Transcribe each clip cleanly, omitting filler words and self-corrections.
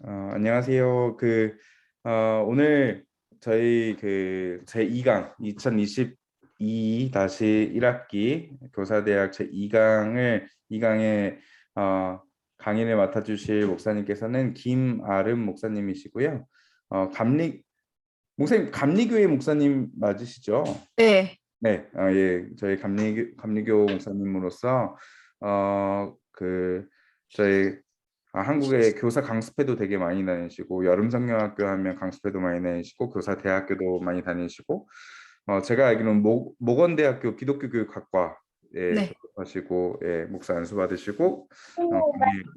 안녕하세요. 오늘 저희 제2강 2022-1학기 교사대학 제2강을 2강에 강의를 맡아주실 목사님께서는 김아름 목사님이시고요. 목사님 감리교회 목사님 맞으시죠? 네. 네, 예, 저희 감리교 목사님으로서 저희 한국의 교사 강습회도 되게 많이 다니시고 여름성경학교 하면 강습회도 많이 다니시고 교사 대학교도 많이 다니시고 제가 알기로는 모건대학교 기독교교육학과에 네. 졸업하시고 예, 목사 안수 받으시고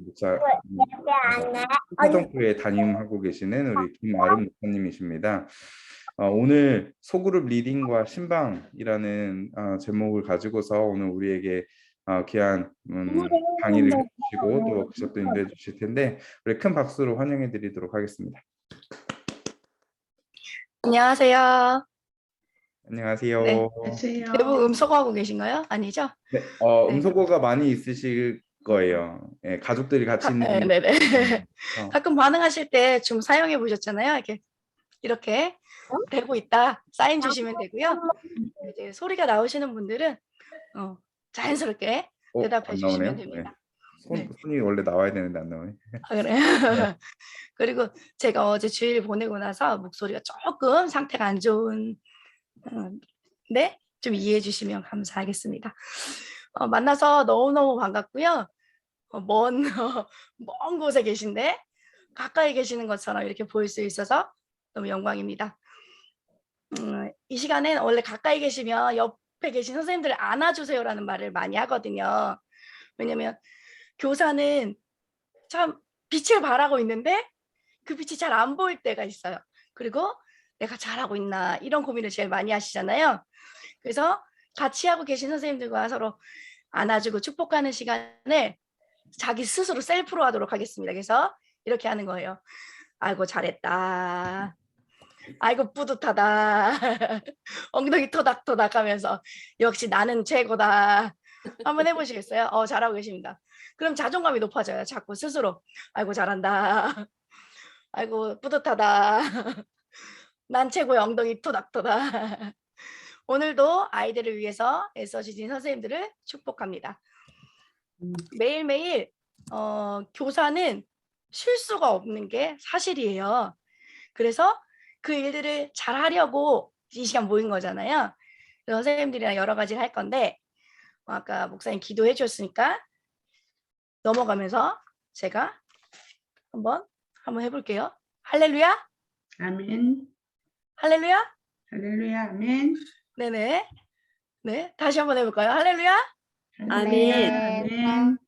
목사 사정교회 담임하고 계시는 우리 김아름 목사님이십니다. 오늘 소그룹 리딩과 신방이라는 제목을 가지고서 오늘 우리에게 귀한 강의를 해주시고 또 워크숍도 인도해 주실 텐데 우리 큰 박수로 환영해 드리도록 하겠습니다. 안녕하세요. 안녕하세요. 네. 대부분 음소거하고 계신가요? 아니죠? 네, 네. 음소거가 많이 있으실 거예요. 예, 가족들이 같이 있는. 네네. 가끔 반응하실 때 좀 사용해 보셨잖아요. 이렇게 되고 있다. 사인 주시면 되고요. 이제 소리가 나오시는 분들은 자연스럽게 대답해 안 주시면 나오네요. 됩니다. 네. 손이 원래 나와야 되는데 안 나오네. 그래요? 그리고 제가 어제 주일 보내고 나서 목소리가 조금 상태가 안 좋은 네, 좀 이해해 주시면 감사하겠습니다. 만나서 너무너무 반갑고요. 먼 곳에 계신데 가까이 계시는 것처럼 이렇게 보일 수 있어서 너무 영광입니다. 이 시간엔 원래 가까이 계시면 옆에 계신 선생님들을 안아주세요라는 말을 많이 하거든요. 왜냐면 교사는 참 빛을 발하고 있는데 그 빛이 잘 안 보일 때가 있어요. 그리고 내가 잘하고 있나 이런 고민을 제일 많이 하시잖아요. 그래서 같이 하고 계신 선생님들과 서로 안아주고 축복하는 시간을 자기 스스로 셀프로 하도록 하겠습니다. 그래서 이렇게 하는 거예요. 아이고 잘했다. 아이고 뿌듯하다. 엉덩이 토닥토닥 하면서 역시 나는 최고다. 한번 해보시겠어요? 잘하고 계십니다. 그럼 자존감이 높아져요. 자꾸 스스로. 아이고 잘한다. 아이고 뿌듯하다. 난 최고의 엉덩이 토닥토닥. 오늘도 아이들을 위해서 애써주신 선생님들을 축복합니다. 매일매일 교사는 실수가 없는 게 사실이에요. 그래서 그 일들을 잘 하려고 이 시간 모인 거잖아요. 선생님들이랑 여러 가지를 할 건데 아까 목사님 기도해 주셨으니까 넘어가면서 제가 한번 해볼게요. 할렐루야. 아멘. 할렐루야. 할렐루야. 아멘. 네네. 네, 다시 한번 해볼까요? 할렐루야. 아멘. 아멘.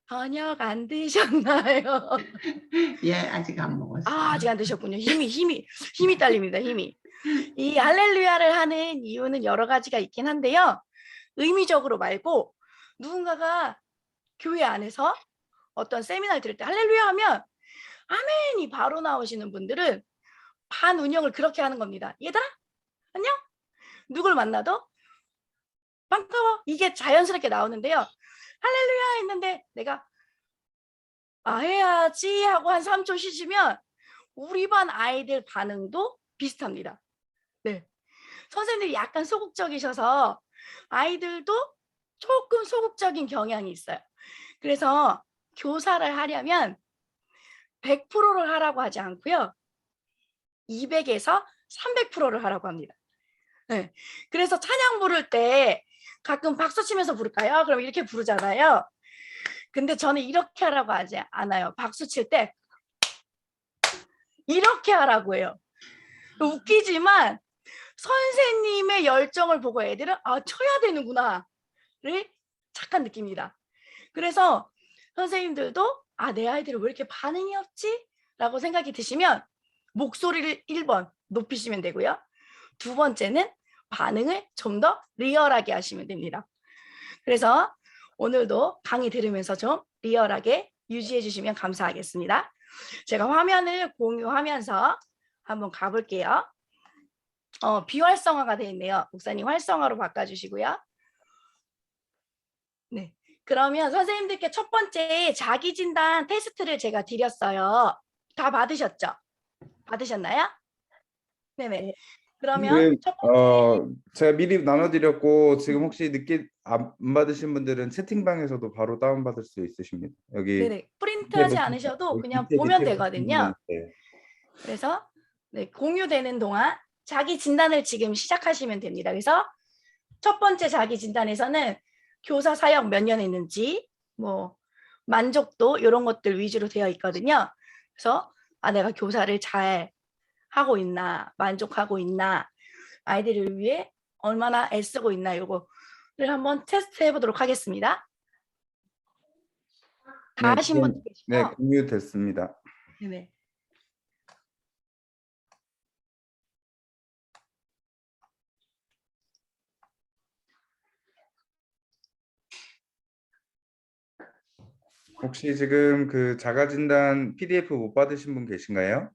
저녁 안 드셨나요? 예, 아직 안 먹었어요. 아직 안 드셨군요. 힘이 딸립니다. 힘이. 이 할렐루야를 하는 이유는 여러 가지가 있긴 한데요. 의미적으로 말고 누군가가 교회 안에서 어떤 세미나를 들을 때 할렐루야 하면 아멘이 바로 나오시는 분들은 반운영을 그렇게 하는 겁니다. 얘들아 안녕? 누굴 만나도 반가워. 이게 자연스럽게 나오는데요. 할렐루야 했는데 내가 해야지 하고 한 3초 쉬시면 우리 반 아이들 반응도 비슷합니다. 네. 선생님들이 약간 소극적이셔서 아이들도 조금 소극적인 경향이 있어요. 그래서 교사를 하려면 100%를 하라고 하지 않고요. 200에서 300%를 하라고 합니다. 네. 그래서 찬양 부를 때 가끔 박수 치면서 부를까요? 그럼 이렇게 부르잖아요. 근데 저는 이렇게 하라고 하지 않아요. 박수 칠 때 이렇게 하라고 해요. 웃기지만 선생님의 열정을 보고 애들은 쳐야 되는구나를 착한 느낍니다. 그래서 선생님들도 내 아이들이 왜 이렇게 반응이 없지? 라고 생각이 드시면 목소리를 1번 높이시면 되고요. 두 번째는 반응을 좀 더 리얼하게 하시면 됩니다. 그래서 오늘도 강의 들으면서 좀 리얼하게 유지해 주시면 감사하겠습니다. 제가 화면을 공유하면서 한번 가볼게요. 비활성화가 되어 있네요. 목사님 활성화로 바꿔주시고요. 네. 그러면 선생님들께 첫 번째 자기진단 테스트를 제가 드렸어요. 다 받으셨죠? 받으셨나요? 네네. 네. 그러면 지금 첫 번째 제가 미리 나눠드렸고 지금 혹시 늦게 안 받으신 분들은 채팅방에서도 바로 다운받을 수 있으십니다. 여기 네네 프린트하지 않으셔도 그냥 보면 밑에 되거든요. 네. 그래서 네, 공유되는 동안 자기 진단을 지금 시작하시면 됩니다. 그래서 첫 번째 자기 진단에서는 교사 사역 몇 년 했는지, 뭐 만족도 이런 것들 위주로 되어 있거든요. 그래서 내가 교사를 잘 하고 있나, 만족하고 있나, 아이들을 위해 얼마나 애쓰고 있나 이거를 한번 테스트해 보도록 하겠습니다. 다 네, 하신 분들 네, 계시죠? 공유됐습니다. 네네. 혹시 지금 그 자가진단 PDF 못 받으신 분 계신가요?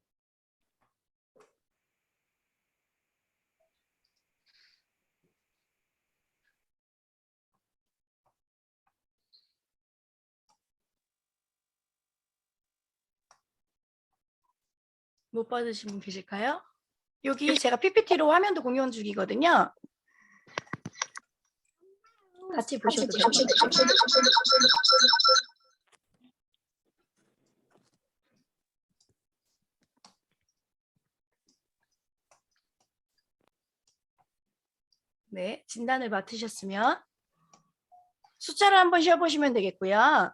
못 받으신 분 계실까요? 여기 제가 PPT로 화면도 공유 중이거든요. 같이 보셔도 돼요. 네, 진단을 맡으셨으면 숫자를 한번 쉬어보시면 되겠고요.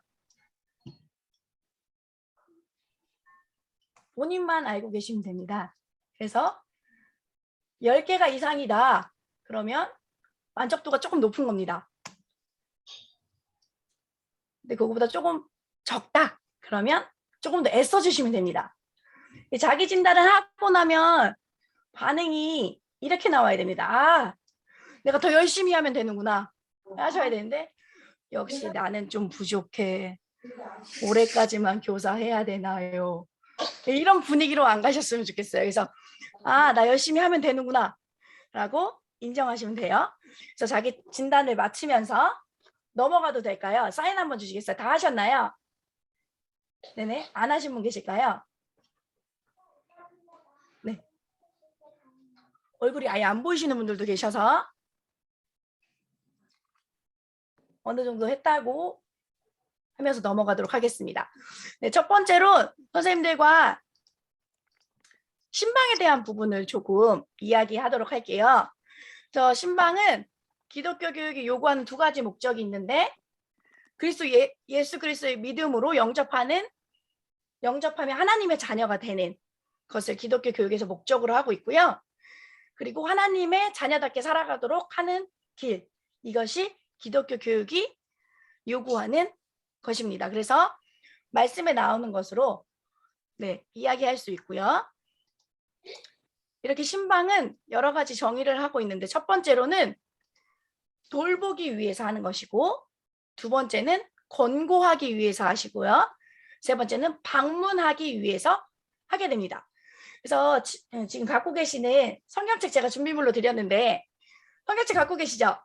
본인만 알고 계시면 됩니다. 그래서 10개가 이상이다. 그러면 만족도가 조금 높은 겁니다. 근데 그거보다 조금 적다. 그러면 조금 더 애써주시면 됩니다. 자기 진단을 하고 나면 반응이 이렇게 나와야 됩니다. 내가 더 열심히 하면 되는구나 하셔야 되는데 역시 나는 좀 부족해. 올해까지만 교사해야 되나요? 이런 분위기로 안 가셨으면 좋겠어요. 그래서 나 열심히 하면 되는구나 라고 인정하시면 돼요. 그래서 자기 진단을 마치면서 넘어가도 될까요? 사인 한번 주시겠어요? 다 하셨나요? 네네. 안 하신 분 계실까요? 네. 얼굴이 아예 안 보이시는 분들도 계셔서 어느 정도 했다고 하면서 넘어가도록 하겠습니다. 네, 첫 번째로 선생님들과 신방에 대한 부분을 조금 이야기하도록 할게요. 저 신방은 기독교 교육이 요구하는 두 가지 목적이 있는데 예수 그리스도의 믿음으로 영접하면 하나님의 자녀가 되는 것을 기독교 교육에서 목적으로 하고 있고요. 그리고 하나님의 자녀답게 살아가도록 하는 길, 이것이 기독교 교육이 요구하는 것입니다. 그래서 말씀에 나오는 것으로 이야기할 수 있고요. 이렇게 신방은 여러 가지 정의를 하고 있는데 첫 번째로는 돌보기 위해서 하는 것이고 두 번째는 권고하기 위해서 하시고요. 세 번째는 방문하기 위해서 하게 됩니다. 그래서 지금 갖고 계시는 성경책 제가 준비물로 드렸는데 성경책 갖고 계시죠?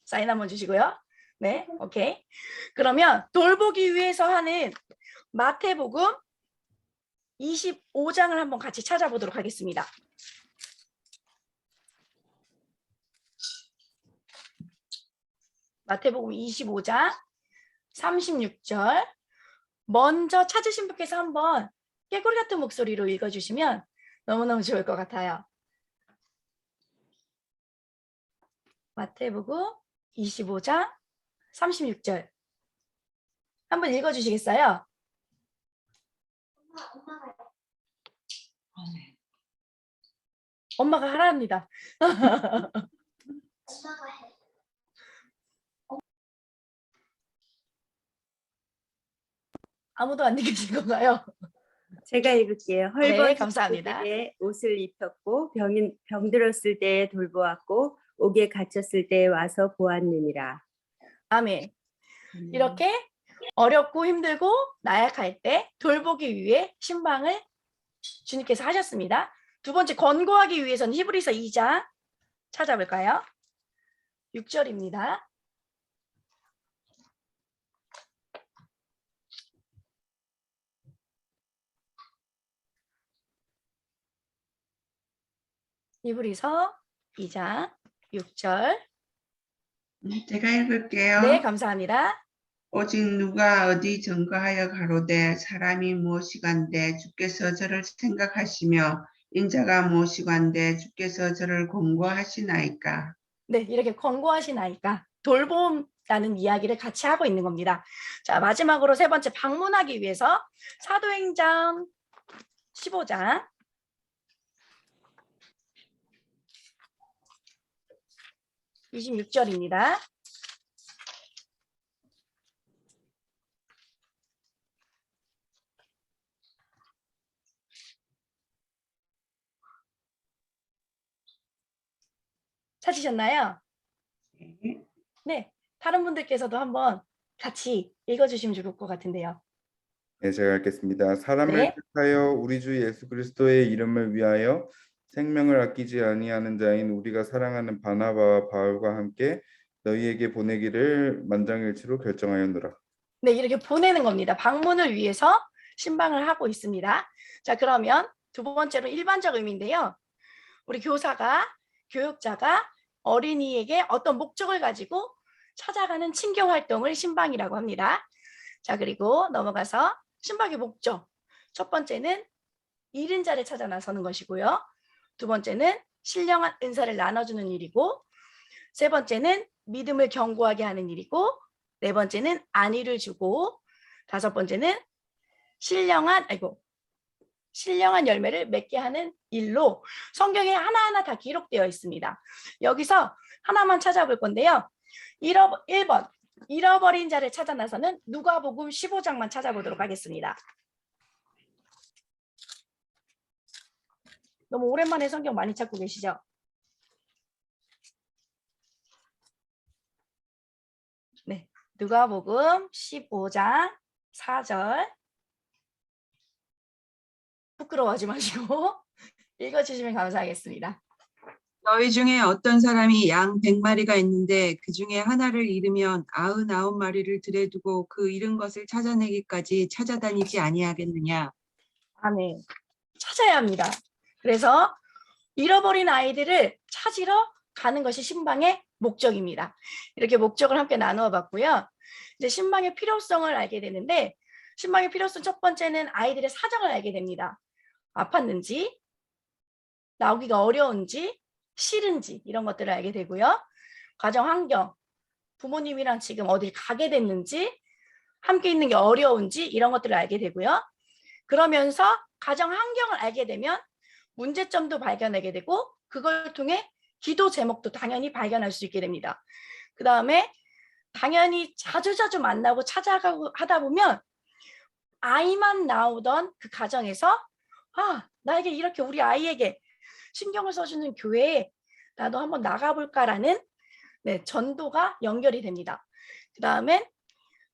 사인 한번 주시고요. 네, 오케이. 그러면 돌보기 위해서 하는 마태복음 25장을 한번 같이 찾아보도록 하겠습니다. 마태복음 25장 36절 먼저 찾으신 분께서 한번 깨꼬리 같은 목소리로 읽어주시면 너무너무 좋을 것 같아요. 마태복음 25장 36절 한번 읽어주시겠어요? 엄마가 하랍니다. 아무도 안 읽으신 건가요? 제가 읽을게요. 네, 헐벗은 감사합니다. 자에게 옷을 입혔고 병들었을 때 돌보았고 옥에 갇혔을 때 와서 보았느니라. 아멘. 이렇게 어렵고 힘들고 나약할 때 돌보기 위해 신방을 주님께서 하셨습니다. 두 번째 권고하기 위해서는 히브리서 2장 찾아볼까요? 6절입니다. 히브리서 2장 6절. 제가 읽을게요. 네, 감사합니다. 오직 누가 어디 증거하여 가로되 사람이 무엇이간데 주께서 저를 생각하시며 인자가 무엇이간데 주께서 저를 권고하시나이까. 네, 이렇게 권고하시나이까 돌봄라는 이야기를 같이 하고 있는 겁니다. 자, 마지막으로 세 번째 방문하기 위해서 사도행전 15장 26절입니다. 찾으셨나요? 네. 네, 다른 분들께서도 한번 같이 읽어주시면 좋을 것 같은데요. 네, 제가 읽겠습니다. 사람을 네. 택하여 우리 주 예수 그리스도의 이름을 위하여 생명을 아끼지 아니하는 자인 우리가 사랑하는 바나바와 바울과 함께 너희에게 보내기를 만장일치로 결정하였노라. 네, 이렇게 보내는 겁니다. 방문을 위해서 신방을 하고 있습니다. 자, 그러면 두 번째로 일반적 의미인데요. 우리 교사가, 교육자가 어린이에게 어떤 목적을 가지고 찾아가는 친교 활동을 신방이라고 합니다. 자, 그리고 넘어가서 신방의 목적. 첫 번째는 잃은 자를 찾아 나서는 것이고요. 두 번째는 신령한 은사를 나눠주는 일이고, 세 번째는 믿음을 견고하게 하는 일이고, 네 번째는 안위를 주고, 다섯 번째는 신령한 열매를 맺게 하는 일로 성경에 하나하나 다 기록되어 있습니다. 여기서 하나만 찾아볼 건데요. 1번 잃어버린 자를 찾아 나서는 누가복음 15장만 찾아보도록 하겠습니다. 너무 오랜만에 성경 많이 찾고 계시죠? 네, 누가복음 15장 4절. 부끄러워하지 마시고 읽어주시면 감사하겠습니다. 너희 중에 어떤 사람이 양 100마리가 있는데 그 중에 하나를 잃으면 99마리를 들에 두고 그 잃은 것을 찾아내기까지 찾아다니지 아니하겠느냐. 아멘. 찾아야 합니다. 그래서 잃어버린 아이들을 찾으러 가는 것이 신방의 목적입니다. 이렇게 목적을 함께 나누어 봤고요. 이제 신방의 필요성을 알게 되는데, 신방의 필요성 첫 번째는 아이들의 사정을 알게 됩니다. 아팠는지, 나오기가 어려운지, 싫은지 이런 것들을 알게 되고요. 가정 환경, 부모님이랑 지금 어딜 가게 됐는지, 함께 있는 게 어려운지 이런 것들을 알게 되고요. 그러면서 가정 환경을 알게 되면 문제점도 발견하게 되고, 그걸 통해 기도 제목도 당연히 발견할 수 있게 됩니다. 그 다음에 당연히 자주자주 만나고 찾아가고 하다 보면 아이만 나오던 그 가정에서 나에게 이렇게 우리 아이에게 신경을 써주는 교회에 나도 한번 나가볼까라는 전도가 연결이 됩니다. 그 다음엔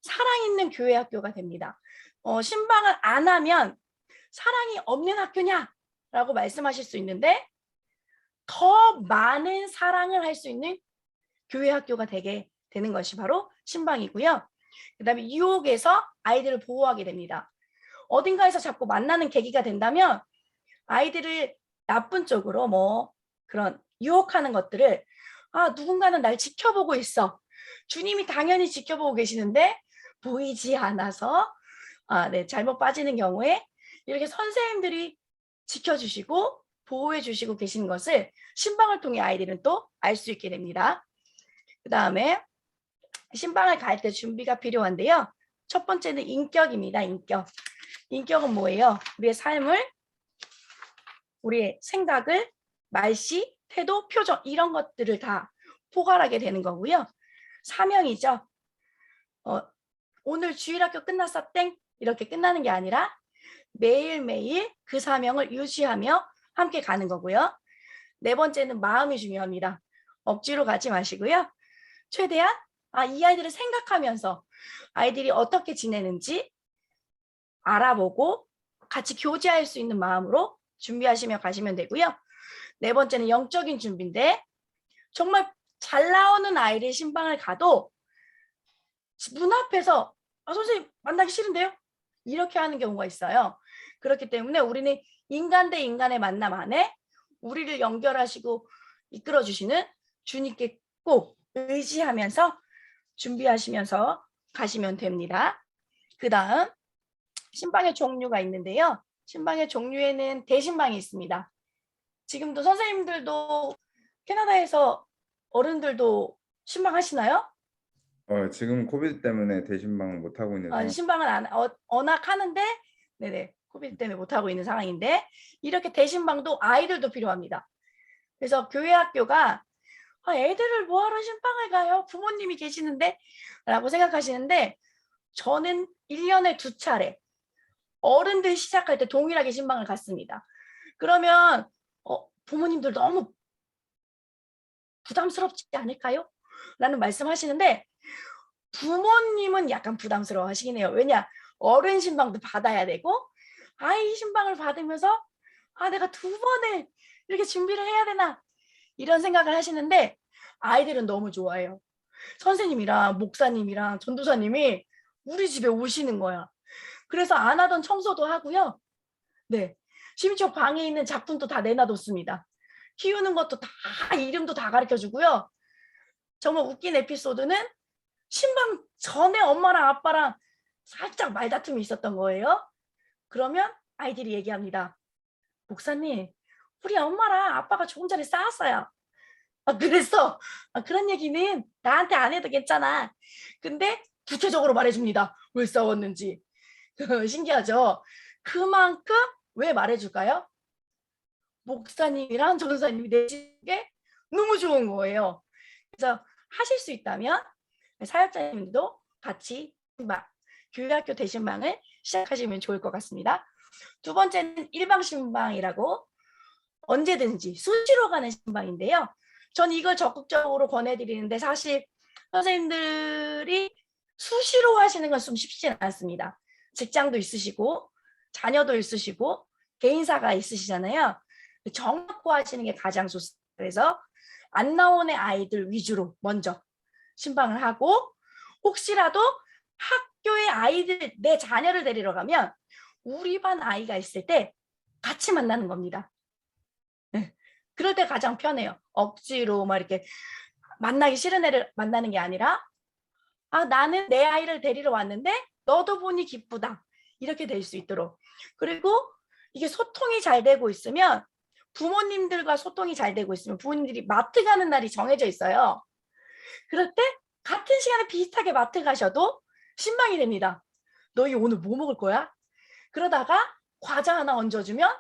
사랑 있는 교회 학교가 됩니다. 신방을 안 하면 사랑이 없는 학교냐라고 말씀하실 수 있는데, 더 많은 사랑을 할 수 있는 교회 학교가 되게 되는 것이 바로 신방이고요. 그 다음에 유혹에서 아이들을 보호하게 됩니다. 어딘가에서 자꾸 만나는 계기가 된다면 아이들을 나쁜 쪽으로 그런 유혹하는 것들을 누군가는 날 지켜보고 있어. 주님이 당연히 지켜보고 계시는데 보이지 않아서 잘못 빠지는 경우에 이렇게 선생님들이 지켜주시고 보호해 주시고 계시는 것을 신방을 통해 아이들은 또 알 수 있게 됩니다. 그 다음에 신방을 갈 때 준비가 필요한데요. 첫 번째는 인격입니다. 인격은 뭐예요? 우리의 삶을, 우리의 생각을, 말씨, 태도, 표정 이런 것들을 다 포괄하게 되는 거고요. 사명이죠. 오늘 주일학교 끝났어 땡 이렇게 끝나는 게 아니라 매일매일 그 사명을 유지하며 함께 가는 거고요. 네 번째는 마음이 중요합니다. 억지로 가지 마시고요. 최대한 이 아이들을 생각하면서 아이들이 어떻게 지내는지 알아보고 같이 교제할 수 있는 마음으로 준비하시며 가시면 되고요. 네 번째는 영적인 준비인데, 정말 잘 나오는 아이를 신방을 가도 문 앞에서 선생님 만나기 싫은데요? 이렇게 하는 경우가 있어요. 그렇기 때문에 우리는 인간 대 인간의 만남 안에 우리를 연결하시고 이끌어 주시는 주님께 꼭 의지하면서 준비하시면서 가시면 됩니다. 그 다음 신방의 종류가 있는데요. 신방의 종류에는 대신방이 있습니다. 지금도 선생님들도 캐나다에서 어른들도 신방 하시나요? 지금 코비드 때문에 대신방 못 하고 있는 상황. 신방은 언학 하는데 네네 코비드 때문에 못 하고 있는 상황인데 이렇게 대신방도 아이들도 필요합니다. 그래서 교회 학교가 애들을 뭐하러 신방을 가요? 부모님이 계시는데 라고 생각하시는데 저는 1년에 2차례 어른들 시작할 때 동일하게 신방을 갔습니다. 그러면 부모님들 너무 부담스럽지 않을까요? 라는 말씀하시는데 부모님은 약간 부담스러워 하시긴 해요. 왜냐? 어른 신방도 받아야 되고 아이 신방을 받으면서 내가 2번을 이렇게 준비를 해야 되나 이런 생각을 하시는데 아이들은 너무 좋아해요. 선생님이랑 목사님이랑 전도사님이 우리 집에 오시는 거야. 그래서 안 하던 청소도 하고요. 네, 심지어 방에 있는 작품도 다 내놔뒀습니다. 키우는 것도 다 이름도 다 가르쳐주고요. 정말 웃긴 에피소드는 신방 전에 엄마랑 아빠랑 살짝 말다툼이 있었던 거예요. 그러면 아이들이 얘기합니다. 목사님, 우리 엄마랑 아빠가 좋은 자리 쌓았어요. 그래서 그런 얘기는 나한테 안 해도 괜찮아. 근데 구체적으로 말해줍니다. 왜 싸웠는지. 신기하죠? 그만큼 왜 말해줄까요? 목사님이랑 전도사님이 내시게 너무 좋은 거예요. 그래서 하실 수 있다면 사역자님도 같이 신방, 교회학교 대신방을 시작하시면 좋을 것 같습니다. 두 번째는 일방 신방이라고 언제든지 수시로 가는 신방인데요. 전 이걸 적극적으로 권해드리는데 사실 선생님들이 수시로 하시는 건 좀 쉽지는 않습니다. 직장도 있으시고 자녀도 있으시고 개인사가 있으시잖아요. 정확고 하시는 게 가장 좋습니다. 그래서 안 나오는 아이들 위주로 먼저 신방을 하고 혹시라도 학교에 아이들 내 자녀를 데리러 가면 우리 반 아이가 있을 때 같이 만나는 겁니다. 네. 그럴 때 가장 편해요. 억지로 막 이렇게 만나기 싫은 애를 만나는 게 아니라 나는 내 아이를 데리러 왔는데 너도 보니 기쁘다. 이렇게 될 수 있도록. 그리고 이게 소통이 잘 되고 있으면 부모님들과 소통이 잘 되고 있으면 부모님들이 마트 가는 날이 정해져 있어요. 그럴 때 같은 시간에 비슷하게 마트 가셔도 신방이 됩니다. 너희 오늘 뭐 먹을 거야? 그러다가 과자 하나 얹어주면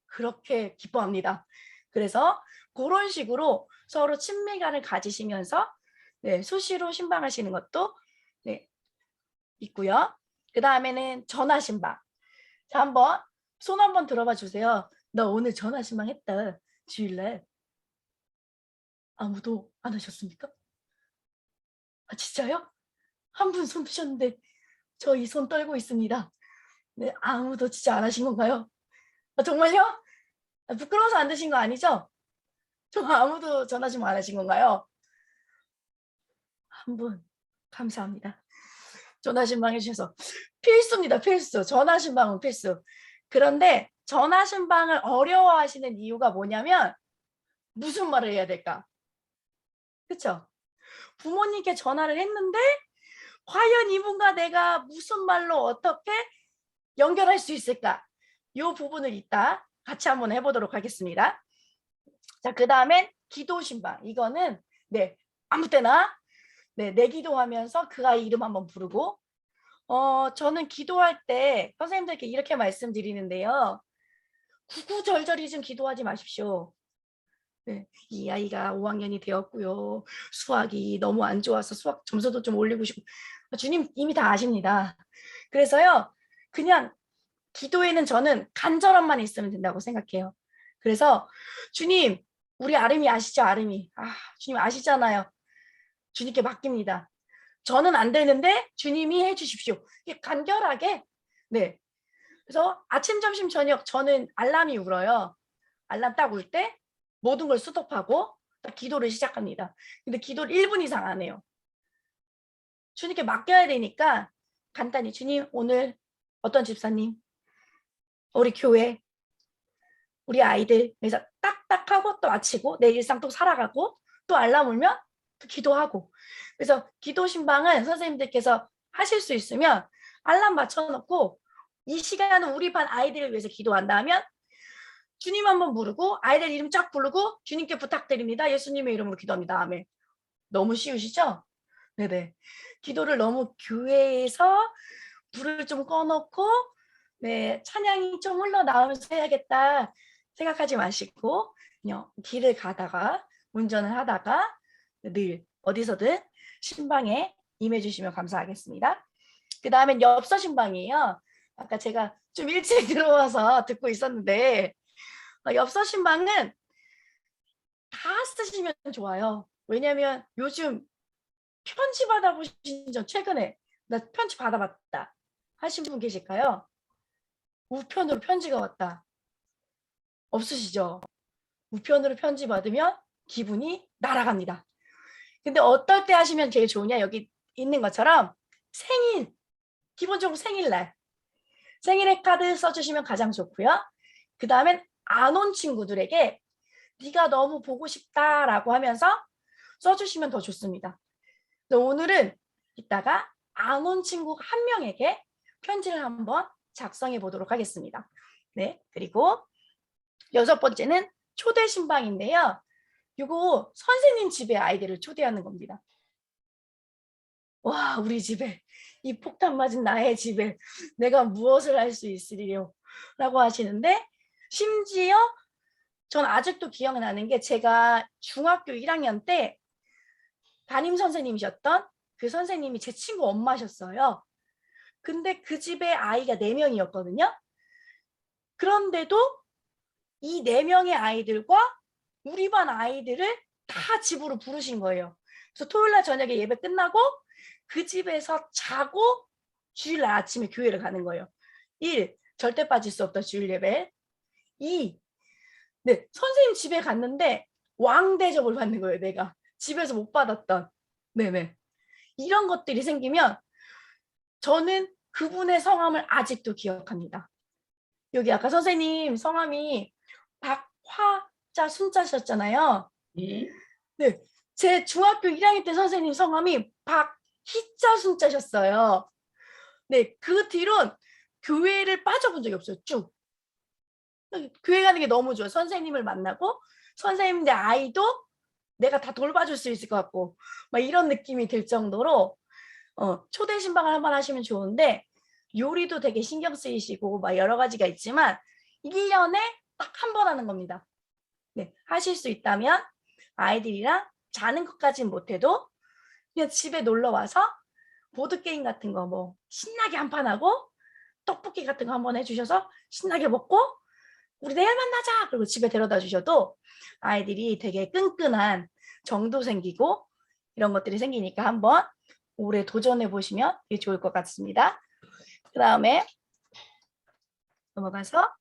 그렇게 기뻐합니다. 그래서 그런 식으로 서로 친밀감을 가지시면서 수시로 신방하시는 것도 있고요. 그 다음에는 전화 신방. 자, 한번 손 한번 들어봐 주세요. 나 오늘 전화 신방 했다. 주일날. 아무도 안 하셨습니까? 진짜요? 한 분 손 드셨는데 저 이 손 떨고 있습니다. 네, 아무도 진짜 안 하신 건가요? 정말요? 부끄러워서 안 드신 거 아니죠? 정말 아무도 전화 좀 안 하신 건가요? 한 분 감사합니다. 전화 신방 해주셔서 필수입니다. 필수. 전화 신방은 필수. 그런데 전화 신방을 어려워하시는 이유가 뭐냐면 무슨 말을 해야 될까? 그렇죠? 부모님께 전화를 했는데 과연 이분과 내가 무슨 말로 어떻게 연결할 수 있을까? 이 부분을 이따 같이 한번 해보도록 하겠습니다. 자, 그 다음엔 기도 신방. 이거는 아무 때나 내 기도하면서 그 아이 이름 한번 부르고 저는 기도할 때 선생님들께 이렇게 말씀드리는데요. 구구절절히 좀 기도하지 마십시오. 이 아이가 5학년이 되었고요. 수학이 너무 안 좋아서 수학 점수도 좀 올리고 싶고 주님 이미 다 아십니다. 그래서요. 그냥 기도에는 저는 간절함만 있으면 된다고 생각해요. 그래서 주님 우리 아름이 아시죠? 아름이. 주님 아시잖아요. 주님께 맡깁니다. 저는 안 되는데 주님이 해주십시오. 간결하게. 그래서 아침, 점심, 저녁 저는 알람이 울어요. 알람 딱 울 때 모든 걸 스톱하고 딱 기도를 시작합니다. 근데 기도를 1분 이상 안 해요. 주님께 맡겨야 되니까 간단히 주님 오늘 어떤 집사님, 우리 교회, 우리 아이들 그래서 딱 딱 하고 또 마치고 내 일상 또 살아가고 또 알람 울면 또 기도하고. 그래서 기도 신방은 선생님들께서 하실 수 있으면 알람 맞춰놓고 이 시간은 우리 반 아이들을 위해서 기도한다 하면 주님 한번 부르고 아이들 이름 쫙 부르고 주님께 부탁드립니다. 예수님의 이름으로 기도합니다. 아멘. 너무 쉬우시죠? 네네. 기도를 너무 교회에서 불을 좀 꺼놓고 네 찬양이 좀 흘러나오면서 해야겠다 생각하지 마시고 그냥 길을 가다가 운전을 하다가 늘 어디서든 신방에 임해 주시면 감사하겠습니다. 그 다음엔 엽서 신방이에요. 아까 제가 좀 일찍 들어와서 듣고 있었는데 엽서 신방은 다 쓰시면 좋아요. 왜냐면 요즘 편지 받아보신 적 최근에 나 편지 받아봤다 하신 분 계실까요? 우편으로 편지가 왔다. 없으시죠? 우편으로 편지 받으면 기분이 날아갑니다. 근데 어떨 때 하시면 제일 좋으냐? 여기 있는 것처럼 생일, 기본적으로 생일날. 생일의 카드 써주시면 가장 좋고요. 그 다음엔 안 온 친구들에게 네가 너무 보고 싶다라고 하면서 써주시면 더 좋습니다. 오늘은 이따가 안 온 친구 한 명에게 편지를 한번 작성해 보도록 하겠습니다. 네, 그리고 6번째는 초대 신방인데요. 이거 선생님 집에 아이들을 초대하는 겁니다. 와, 우리 집에 이 폭탄 맞은 나의 집에 내가 무엇을 할 수 있으리요? 라고 하시는데 심지어 전 아직도 기억나는 게 제가 중학교 1학년 때 담임 선생님이셨던 그 선생님이 제 친구 엄마셨어요. 근데 그 집에 아이가 4명이었거든요. 그런데도 이 4명의 아이들과 우리 반 아이들을 다 집으로 부르신 거예요. 그래서 토요일날 저녁에 예배 끝나고 그 집에서 자고 주일날 아침에 교회를 가는 거예요. 1. 절대 빠질 수 없다 주일 예배. 2. 네, 선생님 집에 갔는데 왕 대접을 받는 거예요. 내가 집에서 못 받았던. 네네. 이런 것들이 생기면 저는 그분의 성함을 아직도 기억합니다. 여기 아까 선생님 성함이 박화자 순자셨잖아요. 예. 네, 제 중학교 1학년 때 선생님 성함이 박희자 순자셨어요. 네, 그 뒤론 교회를 빠져본 적이 없어요. 쭉. 교회 가는 게 너무 좋아요. 선생님을 만나고 선생님들 아이도 내가 다 돌봐줄 수 있을 것 같고 막 이런 느낌이 들 정도로 초대 신방을 한번 하시면 좋은데 요리도 되게 신경 쓰이시고 막 여러 가지가 있지만 1년에 딱 한 번 하는 겁니다. 네, 하실 수 있다면 아이들이랑 자는 것까지는 못해도 그냥 집에 놀러 와서 보드게임 같은 거 뭐 신나게 한판 하고 떡볶이 같은 거 한번 해주셔서 신나게 먹고 우리 내일 만나자 그리고 집에 데려다 주셔도 아이들이 되게 끈끈한 정도 생기고 이런 것들이 생기니까 한번 올해 도전해 보시면 이게 좋을 것 같습니다. 그 다음에 넘어가서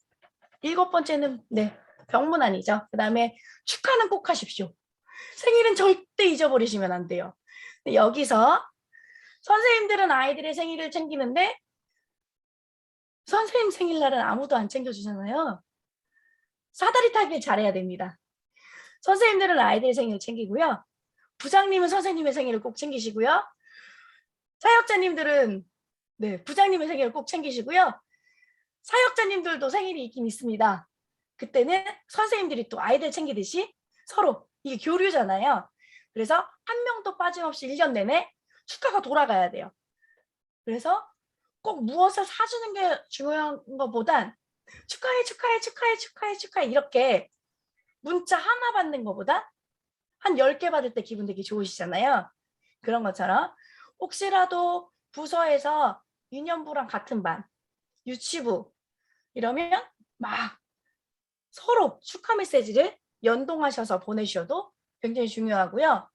7번째는 네, 병문안이죠. 그 다음에 축하는 꼭 하십시오. 생일은 절대 잊어버리시면 안 돼요. 여기서 선생님들은 아이들의 생일을 챙기는데 선생님 생일날은 아무도 안 챙겨주잖아요. 사다리 타기를 잘해야 됩니다. 선생님들은 아이들 생일 챙기고요. 부장님은 선생님의 생일을 꼭 챙기시고요. 사역자님들은 네, 부장님의 생일을 꼭 챙기시고요. 사역자님들도 생일이 있긴 있습니다. 그때는 선생님들이 또 아이들 챙기듯이 서로 이게 교류잖아요. 그래서 한 명도 빠짐없이 1년 내내 축하가 돌아가야 돼요. 그래서 꼭 무엇을 사주는 게 중요한 것보단 축하해 축하해 축하해 축하해 축하해 이렇게 문자 하나 받는 것보다 한 10개 받을 때 기분 되게 좋으시잖아요. 그런 것처럼 혹시라도 부서에서 유년부랑 같은 반, 유치부 이러면 막 서로 축하 메시지를 연동하셔서 보내주셔도 굉장히 중요하고요.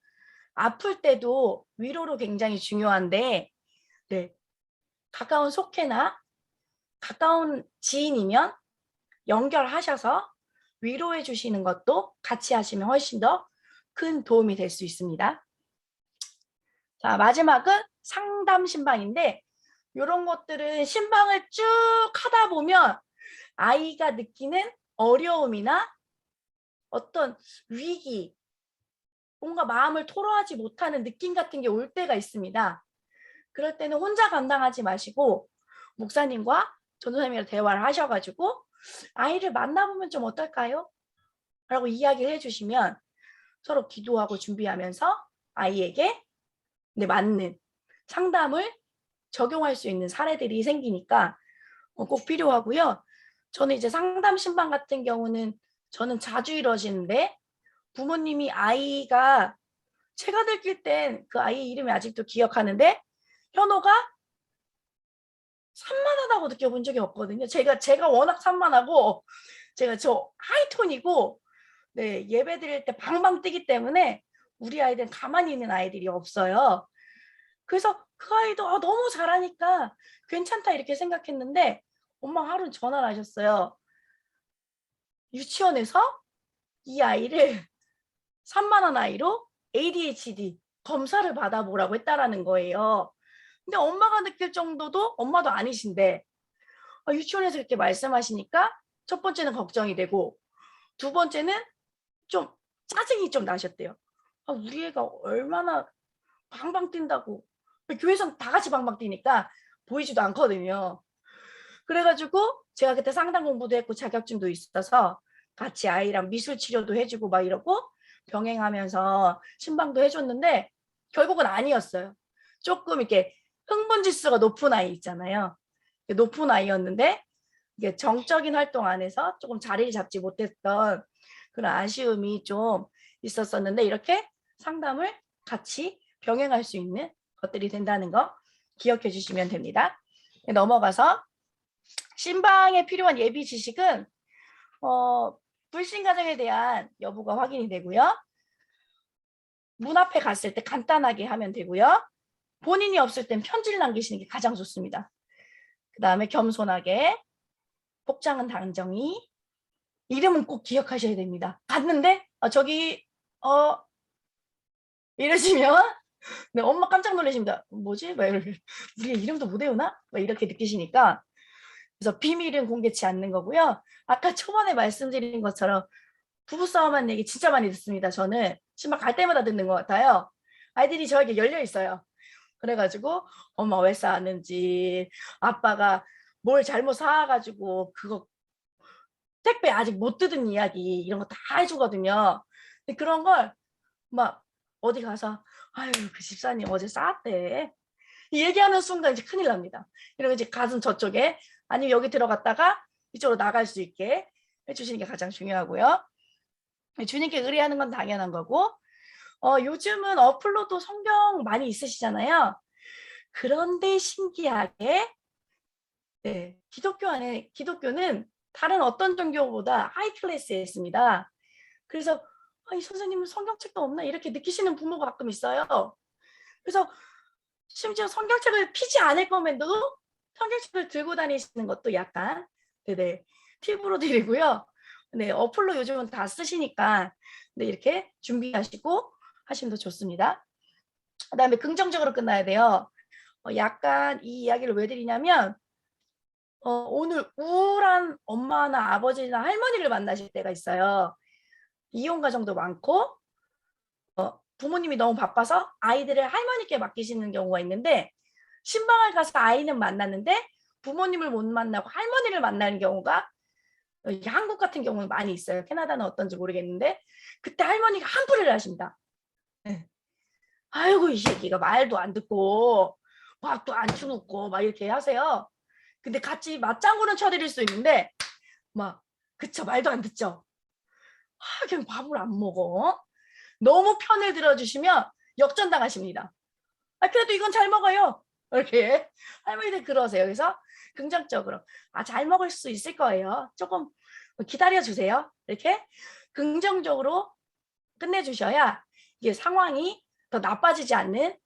아플 때도 위로로 굉장히 중요한데 네, 가까운 속해나 가까운 지인이면 연결하셔서 위로해 주시는 것도 같이 하시면 훨씬 더 큰 도움이 될 수 있습니다. 자, 마지막은 상담 신방인데 이런 것들은 신방을 쭉 하다 보면 아이가 느끼는 어려움이나 어떤 위기, 뭔가 마음을 토로하지 못하는 느낌 같은 게 올 때가 있습니다. 그럴 때는 혼자 감당하지 마시고 목사님과 전도사님이랑 대화를 하셔가지고 아이를 만나보면 좀 어떨까요? 라고 이야기를 해주시면 서로 기도하고 준비하면서 아이에게 맞는 상담을 적용할 수 있는 사례들이 생기니까 꼭 필요하고요. 저는 이제 상담 신방 같은 경우는 저는 자주 이루어지는데 부모님이 아이가 체가 들킬 땐 그 아이 이름이 아직도 기억하는데 현호가 산만하다고 느껴본 적이 없거든요. 제가 워낙 산만하고 제가 저 하이톤이고 네, 예배 드릴 때 방방 뜨기 때문에 우리 아이들은 가만히 있는 아이들이 없어요. 그래서 그 아이도 너무 잘하니까 괜찮다 이렇게 생각했는데 엄마 하루 전화를 하셨어요. 유치원에서 이 아이를 산만한 아이로 ADHD 검사를 받아보라고 했다라는 거예요. 근데 엄마가 느낄 정도도 엄마도 아니신데 유치원에서 이렇게 말씀하시니까 첫 번째는 걱정이 되고 두 번째는 좀 짜증이 좀 나셨대요. 우리 애가 얼마나 방방 뛴다고. 교회에서는 다 같이 방방 뛰니까 보이지도 않거든요. 그래가지고 제가 그때 상담 공부도 했고 자격증도 있어서 같이 아이랑 미술 치료도 해주고 막 이러고 병행하면서 신방도 해줬는데 결국은 아니었어요. 조금 이렇게 흥분 지수가 높은 아이 있잖아요. 높은 아이였는데 이게 정적인 활동 안에서 조금 자리를 잡지 못했던 그런 아쉬움이 좀 있었었는데 이렇게 상담을 같이 병행할 수 있는 것들이 된다는 거 기억해 주시면 됩니다. 넘어가서 신방에 필요한 예비 지식은 불신 가정에 대한 여부가 확인이 되고요. 문 앞에 갔을 때 간단하게 하면 되고요. 본인이 없을 땐 편지를 남기시는 게 가장 좋습니다. 그 다음에 겸손하게, 복장은 단정히, 이름은 꼭 기억하셔야 됩니다. 갔는데 저기 이러시면 네, 엄마 깜짝 놀라십니다. 뭐지? 막 이렇게 우리 이름도 못 외우나? 막 이렇게 느끼시니까 그래서 비밀은 공개치 않는 거고요. 아까 초반에 말씀드린 것처럼 부부싸움한 얘기 진짜 많이 듣습니다. 저는 신방 갈 때마다 듣는 것 같아요. 아이들이 저에게 열려 있어요. 그래가지고 엄마 왜 싸웠는지 아빠가 뭘 잘못 사와가지고 그거 택배 아직 못 뜯은 이야기 이런 거 다 해주거든요. 근데 그런 걸 막 어디 가서 아유 그 집사님 어제 싸웠대 이 얘기하는 순간 이제 큰일 납니다. 이러면 이제 가슴 저쪽에 아니면 여기 들어갔다가 이쪽으로 나갈 수 있게 해주시는 게 가장 중요하고요. 주님께 의뢰하는 건 당연한 거고 요즘은 어플로도 성경 많이 있으시잖아요. 그런데 신기하게 네, 기독교는 다른 어떤 종교보다 하이 클래스에 있습니다. 그래서 이 선생님은 성경책도 없나 이렇게 느끼시는 부모가 가끔 있어요. 그래서 심지어 성경책을 피지 않을 거면도 성경책을 들고 다니시는 것도 약간 네네 팁으로 드리고요. 네 어플로 요즘은 다 쓰시니까 네 이렇게 준비하시고 하시면 더 좋습니다. 그다음에 긍정적으로 끝나야 돼요. 약간 이 이야기를 왜 드리냐면 오늘 우울한 엄마나 아버지나 할머니를 만나실 때가 있어요. 이혼 가정도 많고 부모님이 너무 바빠서 아이들을 할머니께 맡기시는 경우가 있는데 신방을 가서 아이는 만났는데 부모님을 못 만나고 할머니를 만나는 경우가 한국 같은 경우는 많이 있어요. 캐나다는 어떤지 모르겠는데 그때 할머니가 한풀이를 하십니다. 네. 아이고 이 새끼가 말도 안 듣고 밥도 안 주고 막 이렇게 하세요. 근데 같이 맞장구는 쳐드릴 수 있는데 막 그쵸 말도 안 듣죠. 그냥 밥을 안 먹어. 너무 편을 들어주시면 역전당하십니다. 그래도 이건 잘 먹어요. 이렇게 할머니들 그러세요. 그래서 긍정적으로 잘 먹을 수 있을 거예요. 조금 기다려주세요. 이렇게 긍정적으로 끝내주셔야 이게 상황이 더 나빠지지 않는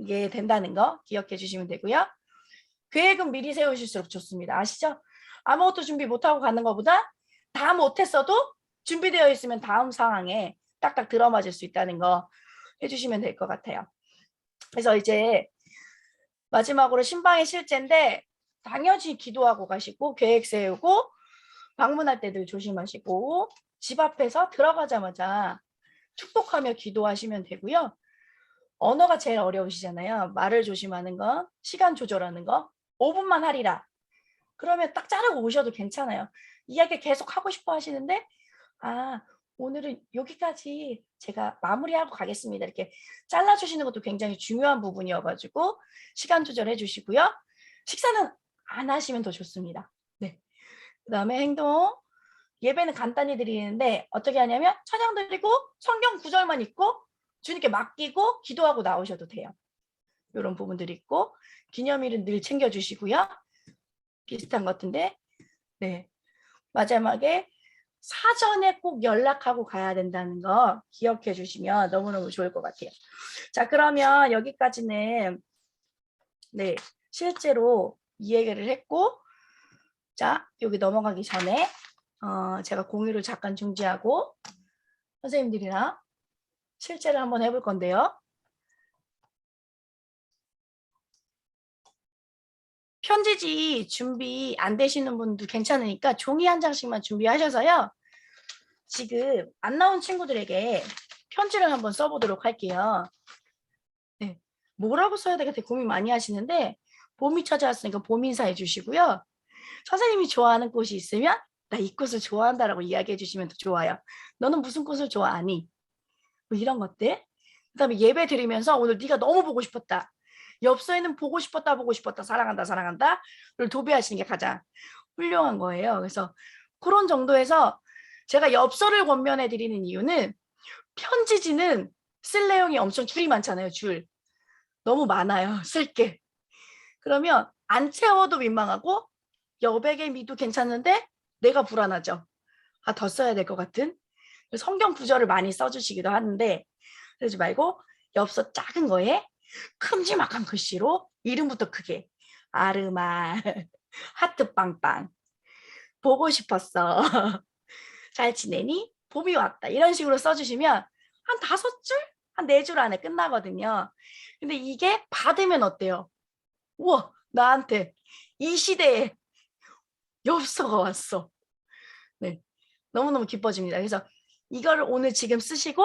게 된다는 거 기억해 주시면 되고요. 계획은 미리 세우실수록 좋습니다. 아시죠? 아무것도 준비 못하고 가는 것보다 다 못했어도 준비되어 있으면 다음 상황에 딱딱 들어맞을 수 있다는 거 해주시면 될 것 같아요. 그래서 이제 마지막으로 신방의 실제인데 당연히 기도하고 가시고 계획 세우고 방문할 때도 조심하시고 집 앞에서 들어가자마자 축복하며 기도하시면 되고요. 언어가 제일 어려우시잖아요. 말을 조심하는 거, 시간 조절하는 거, 5분만 하리라. 그러면 딱 자르고 오셔도 괜찮아요. 이야기 계속 하고 싶어 하시는데 아, 오늘은 여기까지 제가 마무리하고 가겠습니다. 이렇게 잘라주시는 것도 굉장히 중요한 부분이어가지고 시간 조절해 주시고요. 식사는 안 하시면 더 좋습니다. 네. 그 다음에 행동. 예배는 간단히 드리는데 어떻게 하냐면 찬양 드리고 성경 구절만 읽고 주님께 맡기고 기도하고 나오셔도 돼요. 이런 부분들이 있고 기념일은 늘 챙겨주시고요. 비슷한 것 같은데 네. 마지막에 사전에 꼭 연락하고 가야 된다는 거 기억해 주시면 너무너무 좋을 것 같아요. 자, 그러면 여기까지는 네, 실제로 이 얘기를 했고 자, 여기 넘어가기 전에 제가 공유를 잠깐 중지하고 선생님들이랑 실제로 한번 해볼 건데요. 편지지 준비 안 되시는 분도 괜찮으니까 종이 한 장씩만 준비하셔서요. 지금 안 나온 친구들에게 편지를 한번 써보도록 할게요. 네, 뭐라고 써야 되겠다 고민 많이 하시는데 봄이 찾아왔으니까 봄 인사해 주시고요. 선생님이 좋아하는 꽃이 있으면 나 이 꽃을 좋아한다라고 이야기해 주시면 더 좋아요. 너는 무슨 꽃을 좋아하니? 뭐 이런 것들. 그다음에 예배 드리면서 오늘 네가 너무 보고 싶었다. 엽서에는 보고 싶었다, 사랑한다, 사랑한다를 도배하시는 게 가장 훌륭한 거예요. 그래서 그런 정도에서 제가 엽서를 권면해 드리는 이유는 편지지는 쓸 내용이 엄청 줄이 많잖아요. 줄. 너무 많아요. 쓸 게. 그러면 안 채워도 민망하고 여백의 미도 괜찮은데 내가 불안하죠. 아, 더 써야 될 것 같은. 성경 구절을 많이 써주시기도 하는데 그러지 말고 엽서 작은 거에 큼지막한 글씨로 이름부터 크게 아르마 하트 빵빵 보고 싶었어 잘 지내니 봄이 왔다 이런 식으로 써주시면 한 5줄 한 4줄 안에 끝나거든요. 근데 이게 받으면 어때요? 우와 나한테 이 시대에 엽서가 왔어. 네, 너무너무 기뻐집니다. 그래서 이거를 오늘 지금 쓰시고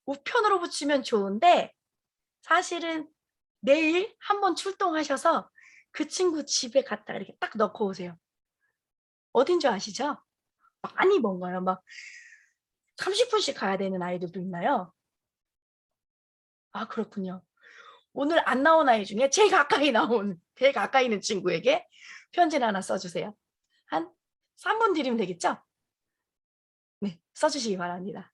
우편으로 붙이면 좋은데 사실은 내일 한번 출동하셔서 그 친구 집에 갔다가 이렇게 딱 넣고 오세요. 어딘 줄 아시죠? 많이 먼가요? 막 30분씩 가야 되는 아이들도 있나요? 아, 그렇군요. 오늘 안 나온 아이 중에 제일 가까이 있는 친구에게 편지를 하나 써주세요. 한 3분 드리면 되겠죠? 네, 써주시기 바랍니다.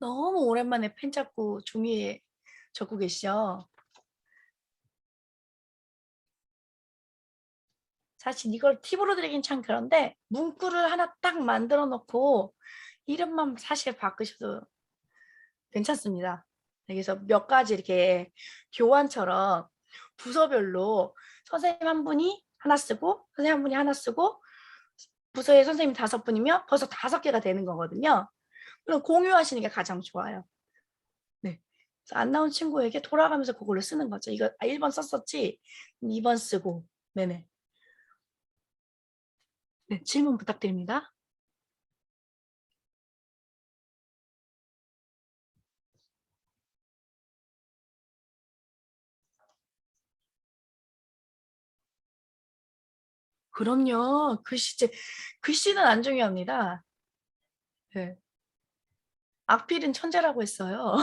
너무 오랜만에 펜 잡고 종이에 적고 계시죠? 사실 이걸 팁으로 드리긴 참 그런데 문구를 하나 딱 만들어 놓고 이름만 사실 바꾸셔도 괜찮습니다. 그래서 몇 가지 이렇게 교환처럼 부서별로 선생님 한 분이 하나 쓰고 선생님 한 분이 하나 쓰고 부서에 선생님 5분이면 벌써 5개가 되는 거거든요. 그럼 공유하시는 게 가장 좋아요. 네. 그래서 안 나온 친구에게 돌아가면서 그걸로 쓰는 거죠. 이거 1번 썼었지? 2번 쓰고. 네네. 네, 질문 부탁드립니다. 그럼요. 글씨는 안 중요합니다. 네. 악필은 천재라고 했어요.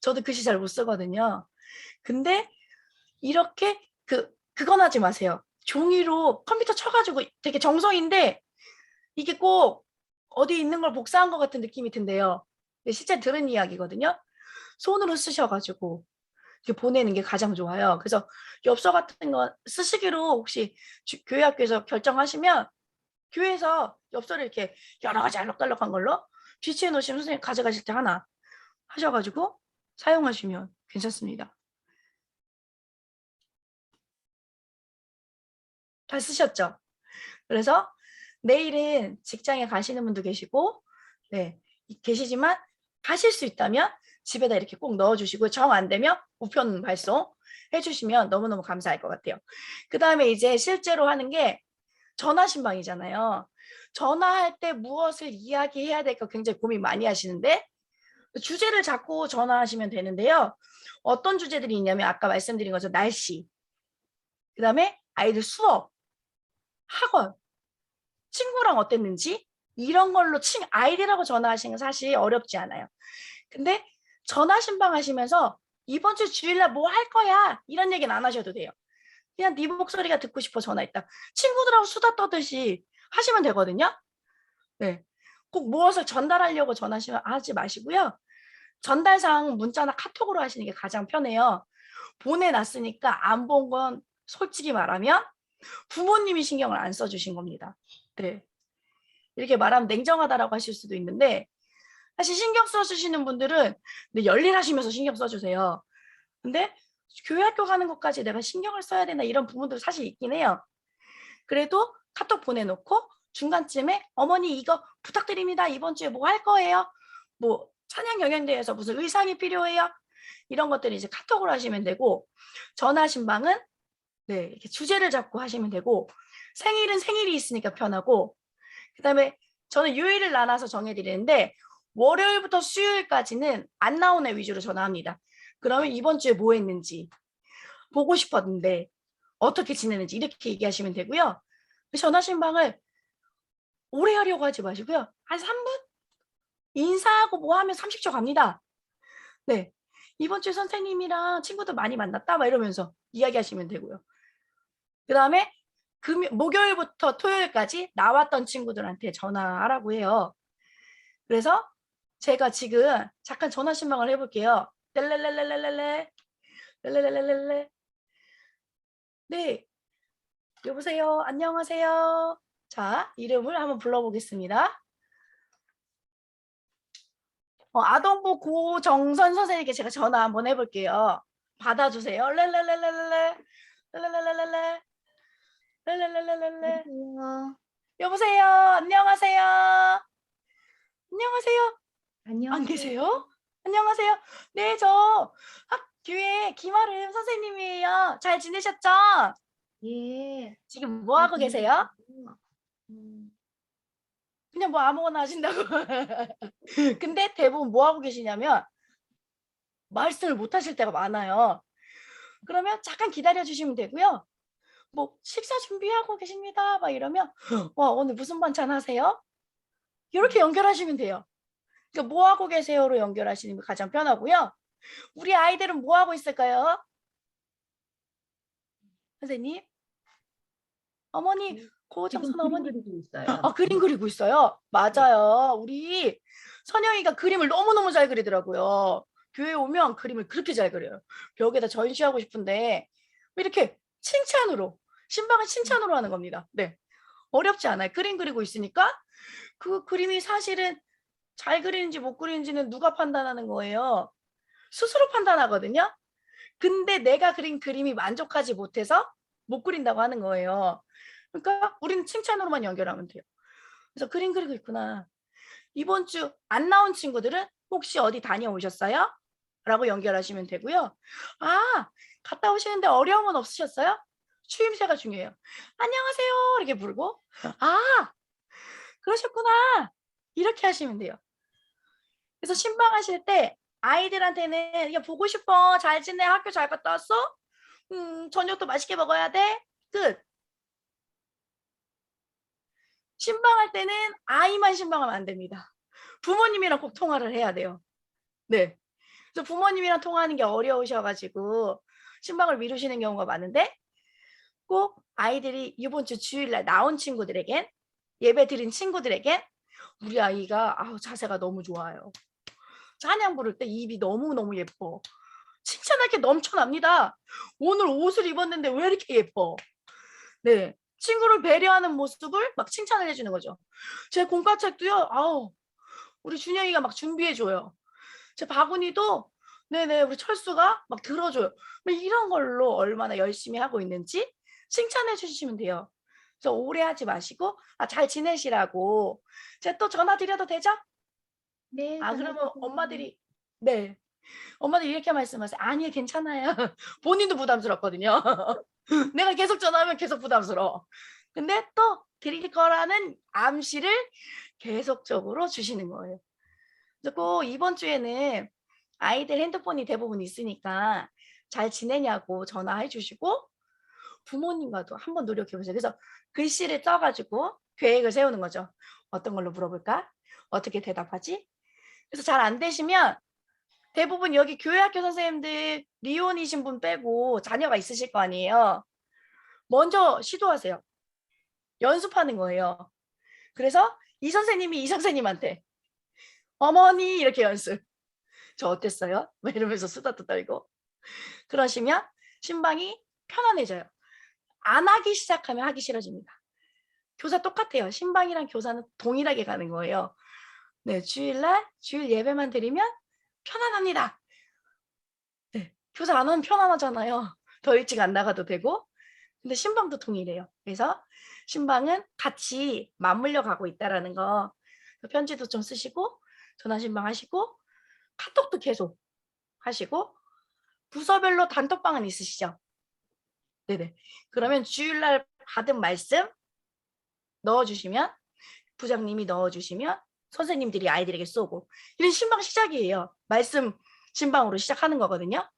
저도 글씨 잘 못 쓰거든요. 근데 이렇게 그건 하지 마세요. 종이로 컴퓨터 쳐가지고 되게 정성인데 이게 꼭 어디 있는 걸 복사한 것 같은 느낌이 든대요. 근데 실제 들은 이야기거든요. 손으로 쓰셔가지고 이렇게 보내는 게 가장 좋아요. 그래서 엽서 같은 거 쓰시기로 혹시 교회 학교에서 결정하시면 교회에서 엽서를 이렇게 여러 가지 알록달록한 걸로 비치해 놓으시면 선생님 가져가실 때 하나 하셔가지고 사용하시면 괜찮습니다. 잘 쓰셨죠? 그래서 내일은 직장에 가시는 분도 계시고, 네, 계시지만 가실 수 있다면 집에다 이렇게 꼭 넣어주시고 정 안 되면 우편 발송 해주시면 너무너무 감사할 것 같아요. 그 다음에 이제 실제로 하는 게 전화 신방이잖아요. 전화할 때 무엇을 이야기해야 될까 굉장히 고민 많이 하시는데 주제를 잡고 전화하시면 되는데요. 어떤 주제들이 있냐면 아까 말씀드린 것처럼 날씨, 그 다음에 아이들 수업, 학원, 친구랑 어땠는지 이런 걸로 아이들하고 전화하시는 건 사실 어렵지 않아요. 근데 전화 신방하시면서 이번 주 주일날 뭐 할 거야 이런 얘기는 안 하셔도 돼요. 그냥 네 목소리가 듣고 싶어 전화했다. 친구들하고 수다 떠듯이 하시면 되거든요. 네, 꼭 무엇을 전달하려고 전화하지 마시고요. 전달사항 문자나 카톡으로 하시는 게 가장 편해요. 보내놨으니까 안 본 건 솔직히 말하면 부모님이 신경을 안 써주신 겁니다. 네, 이렇게 말하면 냉정하다라고 하실 수도 있는데 사실 신경 써주시는 분들은 열일하시면서 신경 써주세요. 근데 교회 학교 가는 것까지 내가 신경을 써야 되나 이런 부분들 사실 있긴 해요. 그래도 카톡 보내놓고 중간쯤에 어머니 이거 부탁드립니다. 이번 주에 뭐 할 거예요? 뭐 찬양 경연대회에서 무슨 의상이 필요해요? 이런 것들을 이제 카톡으로 하시면 되고 전화 신방은 네, 이렇게 주제를 잡고 하시면 되고 생일은 생일이 있으니까 편하고 그다음에 저는 요일을 나눠서 정해드리는데 월요일부터 수요일까지는 안 나온 애 위주로 전화합니다. 그러면 이번 주에 뭐 했는지 보고 싶었는데 어떻게 지내는지 이렇게 얘기하시면 되고요. 전화 신방을 오래 하려고 하지 마시고요. 한 3분? 인사하고 뭐 하면 30초 갑니다. 네, 이번 주에 선생님이랑 친구들 많이 만났다 막 이러면서 이야기하시면 되고요. 그 다음에 목요일부터 토요일까지 나왔던 친구들한테 전화하라고 해요. 그래서 제가 지금 잠깐 전화 신방을 해볼게요. 렐렐렐렐렐렐레 렐렐렐렐렐레 네, 여보세요. 안녕하세요. 자, 이름을 한번 불러보겠습니다. 아동부 고정선 선생님께 제가 전화 한번 해볼게요. 받아주세요. 렐렐렐렐렐레 렐렐렐렐렐레 렐렐렐렐렐레 여보세요. 안녕하세요. 안녕하세요. 안 계세요? 안녕하세요. 네, 저 교회 김아름 선생님이에요. 잘 지내셨죠? 예. 지금 뭐 하고 계세요? 그냥 뭐 아무거나 하신다고. 근데 대부분 뭐 하고 계시냐면 말씀을 못 하실 때가 많아요. 그러면 잠깐 기다려 주시면 되고요. 뭐 식사 준비하고 계십니다. 막 이러면 와, 오늘 무슨 반찬 하세요? 이렇게 연결하시면 돼요. 그러니까 뭐 하고 계세요로 연결하시는 게 가장 편하고요. 우리 아이들은 뭐 하고 있을까요? 선생님? 어머니, 고정선 어머니. 그리고 있어요. 그림 그리고 있어요? 맞아요. 우리 선영이가 그림을 너무너무 잘 그리더라고요. 교회 오면 그림을 그렇게 잘 그려요. 벽에다 전시하고 싶은데 이렇게 칭찬으로, 신방은 칭찬으로 하는 겁니다. 네, 어렵지 않아요. 그림 그리고 있으니까 그 그림이 사실은 잘 그리는지 못 그리는지는 누가 판단하는 거예요? 스스로 판단하거든요. 근데 내가 그린 그림이 만족하지 못해서 못 그린다고 하는 거예요. 그러니까 우리는 칭찬으로만 연결하면 돼요. 그래서 그림 그리고 있구나. 이번 주 안 나온 친구들은 혹시 어디 다녀오셨어요? 라고 연결하시면 되고요. 갔다 오시는데 어려움은 없으셨어요? 추임새가 중요해요. 안녕하세요 이렇게 부르고 그러셨구나 이렇게 하시면 돼요. 그래서 신방하실 때 아이들한테는 그냥 보고 싶어, 잘 지내, 학교 잘 갔다 왔어? 저녁도 맛있게 먹어야 돼. 끝. 신방할 때는 아이만 신방하면 안 됩니다. 부모님이랑 꼭 통화를 해야 돼요. 네. 그래서 부모님이랑 통화하는 게 어려우셔가지고 신방을 미루시는 경우가 많은데 꼭 아이들이 이번 주 주일날 나온 친구들에겐 예배 드린 친구들에겐 우리 아이가 자세가 너무 좋아요. 찬양 부를 때 입이 너무너무 예뻐. 칭찬할 게 넘쳐납니다. 오늘 옷을 입었는데 왜 이렇게 예뻐? 네. 친구를 배려하는 모습을 막 칭찬을 해주는 거죠. 제 공과책도요. 우리 준영이가 막 준비해줘요. 제 바구니도 네네 우리 철수가 막 들어줘요. 이런 걸로 얼마나 열심히 하고 있는지 칭찬해 주시면 돼요. 그래서 오래 하지 마시고 잘 지내시라고. 제가 또 전화 드려도 되죠? 네, 그러면 엄마들이 네. 엄마들이 이렇게 말씀하세요. 아니 괜찮아요. 본인도 부담스럽거든요. 내가 계속 전화하면 계속 부담스러워. 근데 또 드릴 거라는 암시를 계속적으로 주시는 거예요. 그래서 꼭 이번 주에는 아이들 핸드폰이 대부분 있으니까 잘 지내냐고 전화해 주시고 부모님과도 한번 노력해 보세요. 그래서 글씨를 써가지고 계획을 세우는 거죠. 어떤 걸로 물어볼까? 어떻게 대답하지? 그래서 잘 안 되시면 대부분 여기 교회학교 선생님들 리온이신 분 빼고 자녀가 있으실 거 아니에요. 먼저 시도하세요. 연습하는 거예요. 그래서 이 선생님이 이 선생님한테 어머니 이렇게 연습. 저 어땠어요? 막 이러면서 수다도 떨고. 그러시면 신방이 편안해져요. 안 하기 시작하면 하기 싫어집니다. 교사 똑같아요. 신방이랑 교사는 동일하게 가는 거예요. 네, 주일날 주일 예배만 드리면 편안합니다. 네, 교사 안 하면 편안하잖아요. 더 일찍 안 나가도 되고. 근데 신방도 동일해요. 그래서 신방은 같이 맞물려 가고 있다라는 거. 편지도 좀 쓰시고 전화 신방 하시고 카톡도 계속 하시고 부서별로 단톡방은 있으시죠? 네네. 그러면 주일날 받은 말씀 넣어주시면 부장님이 넣어주시면 선생님들이 아이들에게 쏘고 이런 신방 시작이에요. 말씀 신방으로 시작하는 거거든요.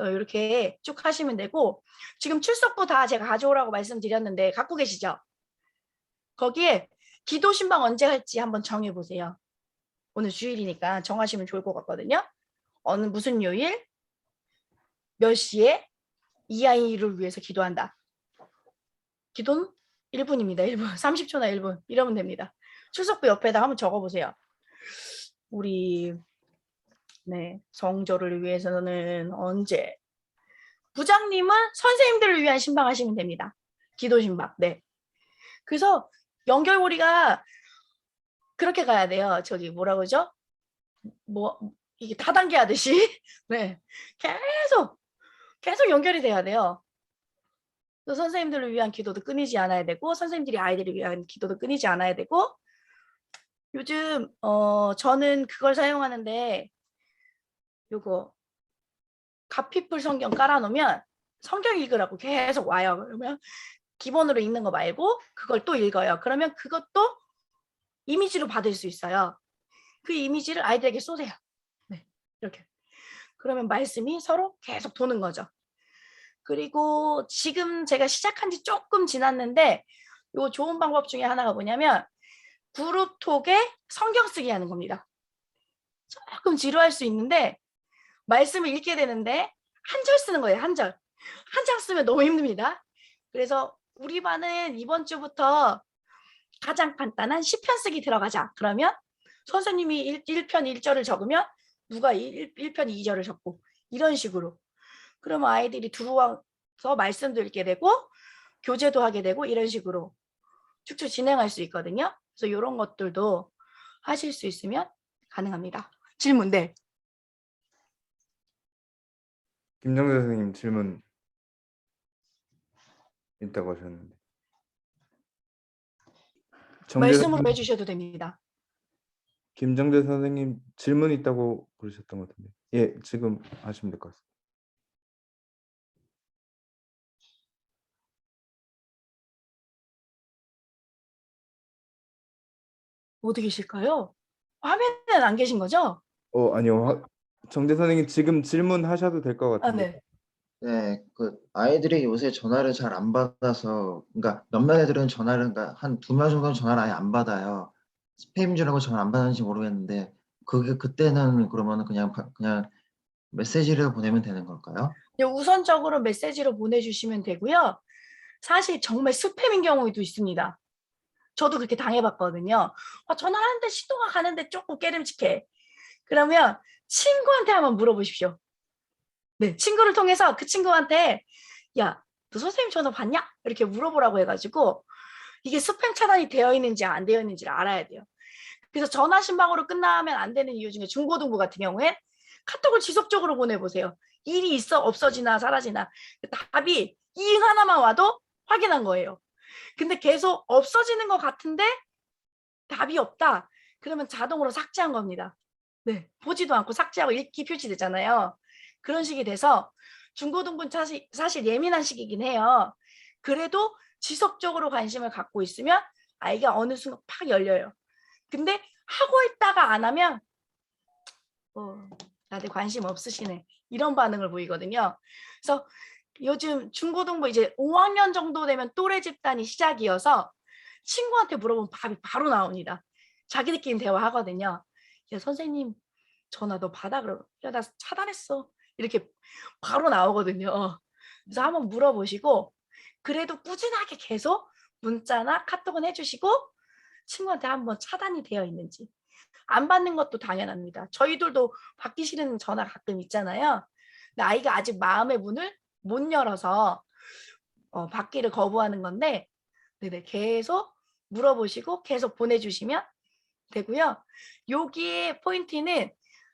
이렇게 쭉 하시면 되고 지금 출석부 다 제가 가져오라고 말씀드렸는데 갖고 계시죠? 거기에 기도 신방 언제 할지 한번 정해보세요. 오늘 주일이니까 정하시면 좋을 것 같거든요. 무슨 요일 몇 시에 이 아이를 위해서 기도한다. 기도는 1분입니다. 1분. 30초나 1분. 이러면 됩니다. 출석부 옆에다 한번 적어보세요. 우리 성조를 위해서는 언제 부장님은 선생님들을 위한 신방 하시면 됩니다. 기도 신방. 네. 그래서 연결고리가 그렇게 가야 돼요. 저기 뭐라고 그러죠? 이게 다단계 하듯이 네. 계속 연결이 돼야 돼요. 또 선생님들을 위한 기도도 끊이지 않아야 되고 선생님들이 아이들을 위한 기도도 끊이지 않아야 되고 요즘 저는 그걸 사용하는데 요거 가피풀 성경 깔아놓으면 성경 읽으라고 계속 와요. 그러면 기본으로 읽는 거 말고 그걸 또 읽어요. 그러면 그것도 이미지로 받을 수 있어요. 그 이미지를 아이들에게 쏘세요. 네, 이렇게. 그러면 말씀이 서로 계속 도는 거죠. 그리고 지금 제가 시작한 지 조금 지났는데 요 좋은 방법 중에 하나가 뭐냐면 그룹톡에 성경 쓰기 하는 겁니다. 조금 지루할 수 있는데 말씀을 읽게 되는데 한 절 쓰는 거예요. 한 절. 한 장 쓰면 너무 힘듭니다. 그래서 우리 반은 이번 주부터 가장 간단한 시편 쓰기 들어가자. 그러면 선생님이 1편 1절을 적으면 누가 1편 2절을 적고 이런 식으로. 그러면 아이들이 들어와서 말씀도 읽게 되고 교제도 하게 되고 이런 식으로 쭉쭉 진행할 수 있거든요. 그래서 이런 것들도 하실 수 있으면 가능합니다. 질문 네. 김정재 선생님 질문 있다고 하셨는데. 말씀으로 해주셔도 됩니다. 김정재 선생님 질문 있다고 그러셨던 것 같은데. 예, 지금 하시면 될 것 같습니다. 어디 계실까요? 화면에 안 계신 거죠? 아니요. 정재 선생님 지금 질문하셔도 될 것 같은데. 네. 네, 그 아이들이 요새 전화를 잘 안 받아서, 그러니까 몇몇 애들은 전화를, 그러니까 한 2명 정도는 전화를 아예 안 받아요. 스팸인 줄 알고 전화 안 받았는지 모르겠는데, 그때는 그러면 그냥 메시지를 보내면 되는 걸까요? 우선적으로 메시지로 보내주시면 되고요. 사실 정말 스팸인 경우도 있습니다. 저도 그렇게 당해봤거든요. 전화하는데 시도가 가는데 조금 깨름직해. 그러면 친구한테 한번 물어보십시오. 네, 친구를 통해서 그 친구한테 야, 너 선생님 전화 받냐? 이렇게 물어보라고 해가지고 이게 스팸 차단이 되어 있는지 안 되어 있는지를 알아야 돼요. 그래서 전화 신방으로 끝나면 안 되는 이유 중에 중고등부 같은 경우에 카톡을 지속적으로 보내보세요. 일이 있어 없어지나 사라지나 답이 이응 하나만 와도 확인한 거예요. 근데 계속 없어지는 것 같은데 답이 없다. 그러면 자동으로 삭제한 겁니다. 네, 보지도 않고 삭제하고 읽기 표시되잖아요. 그런 식이 돼서 중고등부는 사실 예민한 시기이긴 해요. 그래도 지속적으로 관심을 갖고 있으면 아이가 어느 순간 팍 열려요. 근데 하고 있다가 안 하면 나한테 관심 없으시네 이런 반응을 보이거든요. 그래서 요즘 중고등부 이제 5학년 정도 되면 또래 집단이 시작이어서 친구한테 물어보면 답이 바로 나옵니다. 자기들끼리 대화하거든요. 야, 선생님 전화 너 받아. 그러면 야, 나 차단했어 이렇게 바로 나오거든요. 그래서 한번 물어보시고 그래도 꾸준하게 계속 문자나 카톡은 해주시고 친구한테 한번 차단이 되어 있는지 안 받는 것도 당연합니다. 저희들도 받기 싫은 전화 가끔 있잖아요. 근데 아이가 아직 마음의 문을 못 열어서 받기를 거부하는 건데 네네, 계속 물어보시고 계속 보내주시면 되고요. 여기에 포인트는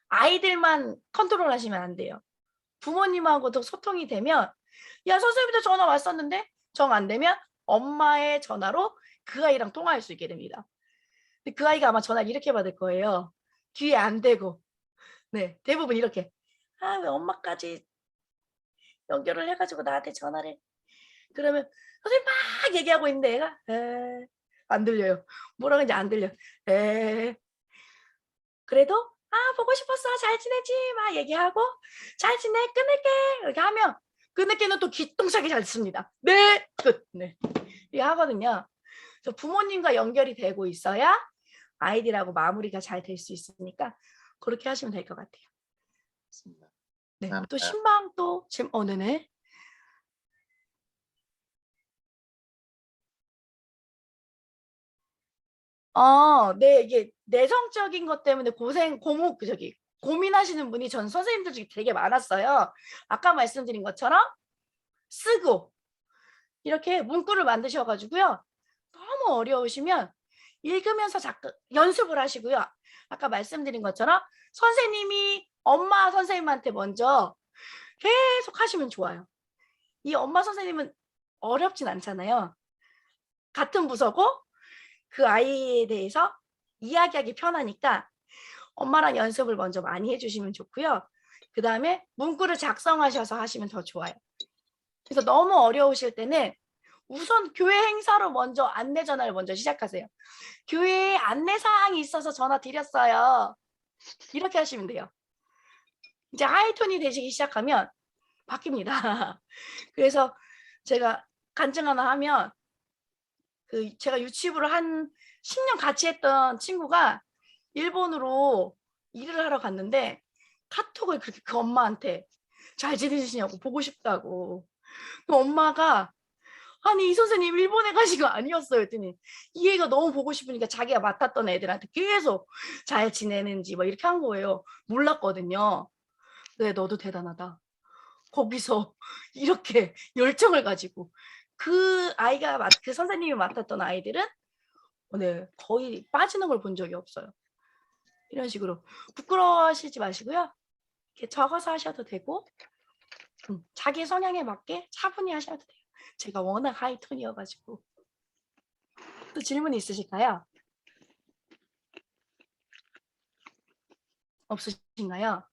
아이들만 컨트롤 하시면 안 돼요. 부모님하고도 소통이 되면 야, 선생님도 전화 왔었는데 정 안 되면 엄마의 전화로 그 아이랑 통화할 수 있게 됩니다. 근데 그 아이가 아마 전화를 이렇게 받을 거예요. 귀에 안 대고. 네, 대부분 이렇게. 아, 왜 엄마까지 연결을 해가지고 나한테 전화를. 그러면 선생님 막 얘기하고 있는데 애가 안 들려요. 뭐라 그러는지 안 들려. 그래도 보고 싶었어. 잘 지내지? 막 얘기하고 잘 지내? 끊을게. 이렇게 하면 끊을게는 또 기똥차게 잘 씁니다. 네, 끝. 네, 이렇게 하거든요. 그래서 부모님과 연결이 되고 있어야 아이들하고 마무리가 잘 될 수 있으니까 그렇게 하시면 될 것 같아요. 맞습니다. 네, 또 감사합니다. 신방 또 지금 네네. 네, 이게 내성적인 것 때문에 고민하시는 분이 전 선생님들 중에 되게 많았어요. 아까 말씀드린 것처럼 쓰고 이렇게 문구를 만드셔가지고요. 너무 어려우시면 읽으면서 자꾸 연습을 하시고요. 아까 말씀드린 것처럼 선생님이 엄마 선생님한테 먼저 계속 하시면 좋아요. 이 엄마 선생님은 어렵진 않잖아요. 같은 부서고 그 아이에 대해서 이야기하기 편하니까 엄마랑 연습을 먼저 많이 해주시면 좋고요. 그 다음에 문구를 작성하셔서 하시면 더 좋아요. 그래서 너무 어려우실 때는 우선 교회 행사로 먼저 안내 전화를 먼저 시작하세요. 교회에 안내 사항이 있어서 전화 드렸어요. 이렇게 하시면 돼요. 이제 하이톤이 되시기 시작하면 바뀝니다. 그래서 제가 간증 하나 하면 제가 유치부를 한 10년 같이 했던 친구가 일본으로 일을 하러 갔는데 카톡을 그렇게 그 엄마한테 잘 지내시냐고 보고 싶다고. 그 엄마가 아니 이 선생님 일본에 가신 거 아니었어요 했더니 이 애가 너무 보고 싶으니까 자기가 맡았던 애들한테 계속 잘 지내는지 막 이렇게 한 거예요. 몰랐거든요. 네, 너도 대단하다. 거기서 이렇게 열정을 가지고 그 선생님이 맡았던 아이들은 네, 거의 빠지는 걸 본 적이 없어요. 이런 식으로 부끄러워하시지 마시고요. 이렇게 적어서 하셔도 되고 자기 성향에 맞게 차분히 하셔도 돼요. 제가 워낙 하이톤이어가지고. 또 질문 있으실까요? 없으신가요?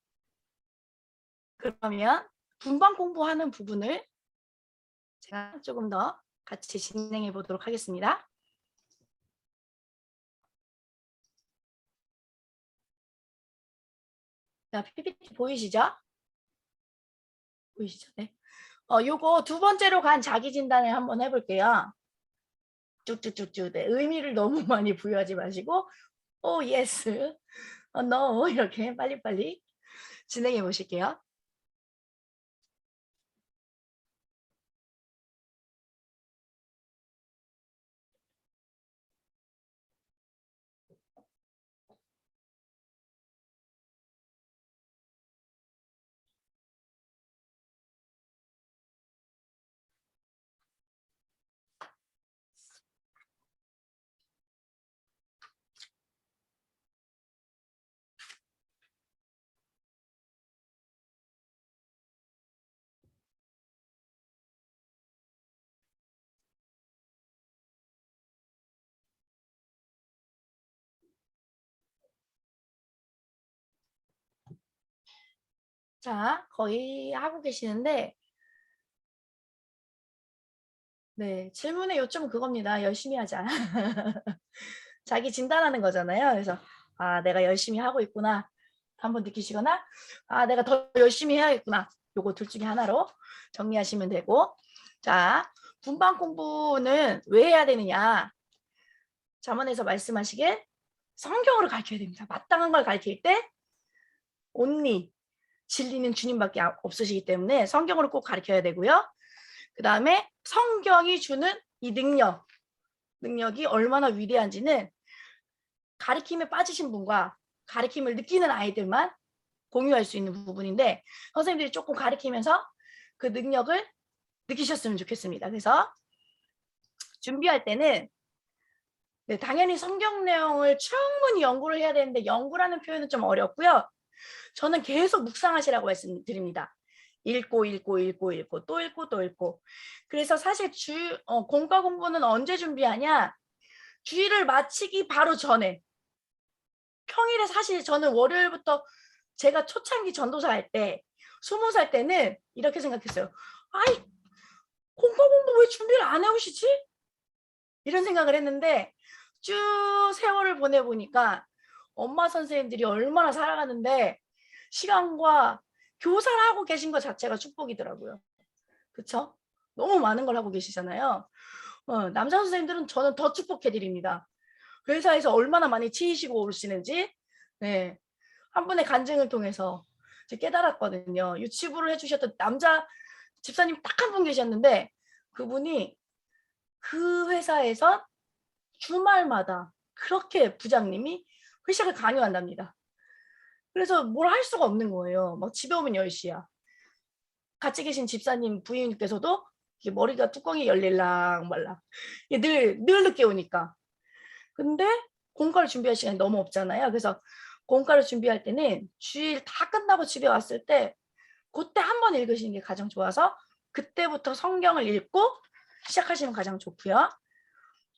그러면 분반 공부하는 부분을 제가 조금 더 같이 진행해 보도록 하겠습니다. 자, PPT 보이시죠? 보이시죠? 네. 요거 두 번째로 간 자기 진단을 한번 해볼게요. 쭉쭉쭉쭉. 네, 의미를 너무 많이 부여하지 마시고, 오, 예스, no, 이렇게 빨리빨리 진행해 보실게요. 자, 거의 하고 계시는데, 네, 질문의 요점은 그겁니다. 열심히 하자. 자기 진단하는 거잖아요. 그래서 아, 내가 열심히 하고 있구나. 한번 느끼시거나 아, 내가 더 열심히 해야겠구나. 요거 둘 중에 하나로 정리하시면 되고. 자, 분반 공부는 왜 해야 되느냐? 잠언에서 말씀하시길 성경으로 가르쳐야 됩니다. 마땅한 걸 가르칠 때 온리 진리는 주님밖에 없으시기 때문에 성경으로 꼭 가르쳐야 되고요. 그 다음에 성경이 주는 이 능력이 얼마나 위대한지는 가르침에 빠지신 분과 가르침을 느끼는 아이들만 공유할 수 있는 부분인데 선생님들이 조금 가르치면서 그 능력을 느끼셨으면 좋겠습니다. 그래서 준비할 때는 네, 당연히 성경 내용을 충분히 연구를 해야 되는데 연구라는 표현은 좀 어렵고요. 저는 계속 묵상하시라고 말씀드립니다. 읽고 또 읽고. 그래서 사실 공과 공부는 언제 준비하냐? 주일을 마치기 바로 전에. 평일에 사실 저는 월요일부터 제가 초창기 전도사 할 때 20살 때는 이렇게 생각했어요. 아이, 공과 공부 왜 준비를 안 해오시지? 이런 생각을 했는데 쭉 세월을 보내보니까 엄마 선생님들이 얼마나 살아가는데 시간과 교사를 하고 계신 것 자체가 축복이더라고요. 그렇죠? 너무 많은 걸 하고 계시잖아요. 남자 선생님들은 저는 더 축복해드립니다. 회사에서 얼마나 많이 치이시고 오시는지 네, 한 분의 간증을 통해서 깨달았거든요. 유치부를 해주셨던 남자 집사님 딱 한 분 계셨는데 그분이 그 회사에서 주말마다 그렇게 부장님이 회식을 강요한답니다. 그래서 뭘 할 수가 없는 거예요. 막 집에 오면 10시야. 같이 계신 집사님 부인께서도 머리가 뚜껑이 열릴랑 말랑 늘 늦게 오니까. 근데 공과를 준비할 시간이 너무 없잖아요. 그래서 공과를 준비할 때는 주일 다 끝나고 집에 왔을 때 그때 한 번 읽으시는 게 가장 좋아서 그때부터 성경을 읽고 시작하시면 가장 좋고요.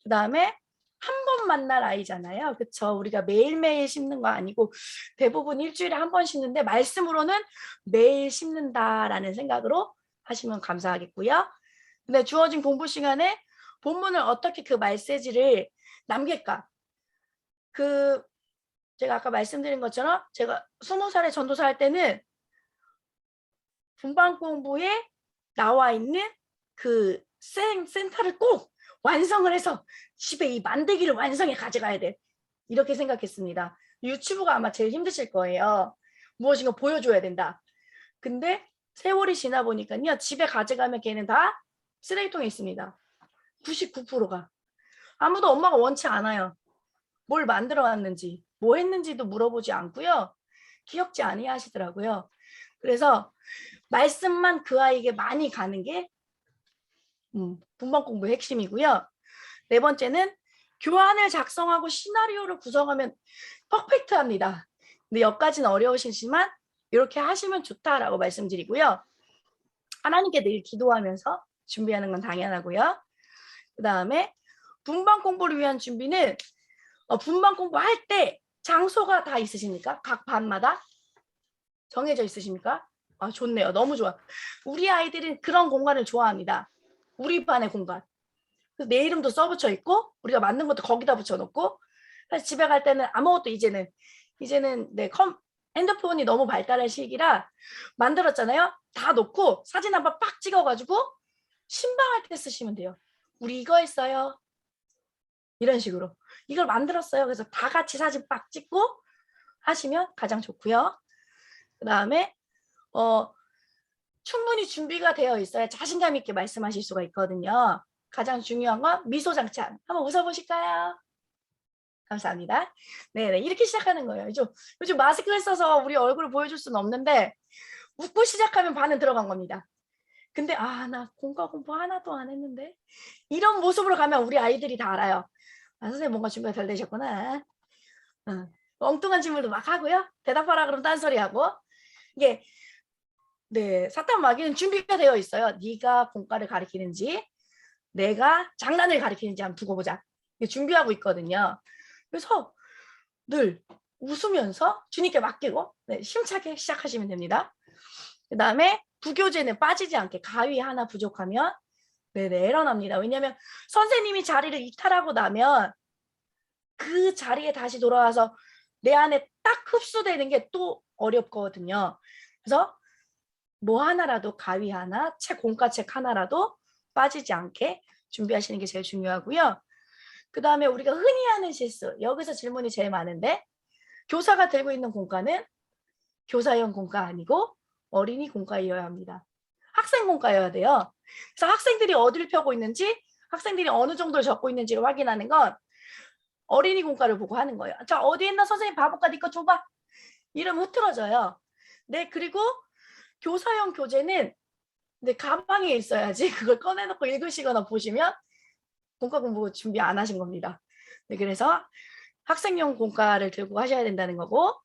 그 다음에 한 번 만날 아이잖아요. 그렇죠? 우리가 매일매일 씹는 거 아니고 대부분 일주일에 한 번 씹는데 말씀으로는 매일 씹는다라는 생각으로 하시면 감사하겠고요. 근데 주어진 공부 시간에 본문을 어떻게 그 메시지를 남길까? 제가 아까 말씀드린 것처럼 제가 20살에 전도사 할 때는 분반 공부에 나와 있는 그 센터를 꼭 완성을 해서 집에 이 만들기를 완성해 가져가야 돼. 이렇게 생각했습니다. 유튜브가 아마 제일 힘드실 거예요. 무엇인가 보여줘야 된다. 근데 세월이 지나 보니까요. 집에 가져가면 걔는 다 쓰레기통에 있습니다. 99%가. 아무도 엄마가 원치 않아요. 뭘 만들어 왔는지, 뭐 했는지도 물어보지 않고요. 기억지 아니하시더라고요. 그래서 말씀만 그 아이에게 많이 가는 게 분반 공부의 핵심이고요. 네 번째는 교환을 작성하고 시나리오를 구성하면 퍼펙트합니다. 근데 여기까지는 어려우시지만 이렇게 하시면 좋다라고 말씀드리고요. 하나님께 늘 기도하면서 준비하는 건 당연하고요. 그 다음에 분반 공부를 위한 준비는 분반 공부할 때 장소가 다 있으십니까? 각 반마다 정해져 있으십니까? 아, 좋네요. 너무 좋아. 우리 아이들은 그런 공간을 좋아합니다. 우리 반의 공간. 내 이름도 써붙여 있고 우리가 만든 것도 거기다 붙여놓고 사실 집에 갈 때는 아무것도 이제는 네, 핸드폰이 너무 발달한 시기라 만들었잖아요. 다 놓고 사진 한번 빡 찍어가지고 신방할 때 쓰시면 돼요. 우리 이거 했어요. 이런 식으로. 이걸 만들었어요. 그래서 다 같이 사진 빡 찍고 하시면 가장 좋고요. 그 다음에 충분히 준비가 되어 있어야 자신감 있게 말씀하실 수가 있거든요. 가장 중요한 건 미소 장착. 한번 웃어보실까요? 감사합니다. 네네, 이렇게 시작하는 거예요. 요즘 마스크를 써서 우리 얼굴을 보여줄 수는 없는데 웃고 시작하면 반은 들어간 겁니다. 근데 나 공과 공부 하나도 안 했는데 이런 모습으로 가면 우리 아이들이 다 알아요. 선생님 뭔가 준비가 덜 되셨구나. 엉뚱한 질문도 막 하고요. 대답하라 그러면 딴소리 하고. 이게 네, 사탄 마귀는 준비가 되어 있어요. 네가 공과를 가리키는지 내가 장난을 가리키는지 한번 두고 보자. 준비하고 있거든요. 그래서 늘 웃으면서 주님께 맡기고 힘차게 시작하시면 됩니다. 그 다음에 부교재는 빠지지 않게 가위 하나 부족하면 에러 납니다. 왜냐하면 선생님이 자리를 이탈하고 나면 그 자리에 다시 돌아와서 내 안에 딱 흡수되는 게 또 어렵거든요. 그래서 뭐 하나라도 가위 하나, 공과책 하나라도 빠지지 않게 준비하시는 게 제일 중요하고요. 그 다음에 우리가 흔히 하는 실수, 여기서 질문이 제일 많은데 교사가 들고 있는 공과는 교사용 공과 아니고 어린이 공과여야 합니다. 학생 공과여야 돼요. 그래서 학생들이 어디를 펴고 있는지, 학생들이 어느 정도를 적고 있는지를 확인하는 건 어린이 공과를 보고 하는 거예요. 자, 어디 있나 선생님 봐볼까? 네 거 줘봐. 이러면 흐트러져요. 네, 그리고 교사용 교재는 가방에 있어야지 그걸 꺼내놓고 읽으시거나 보시면 공과 공부 준비 안 하신 겁니다. 네, 그래서 학생용 공과를 들고 하셔야 된다는 거고,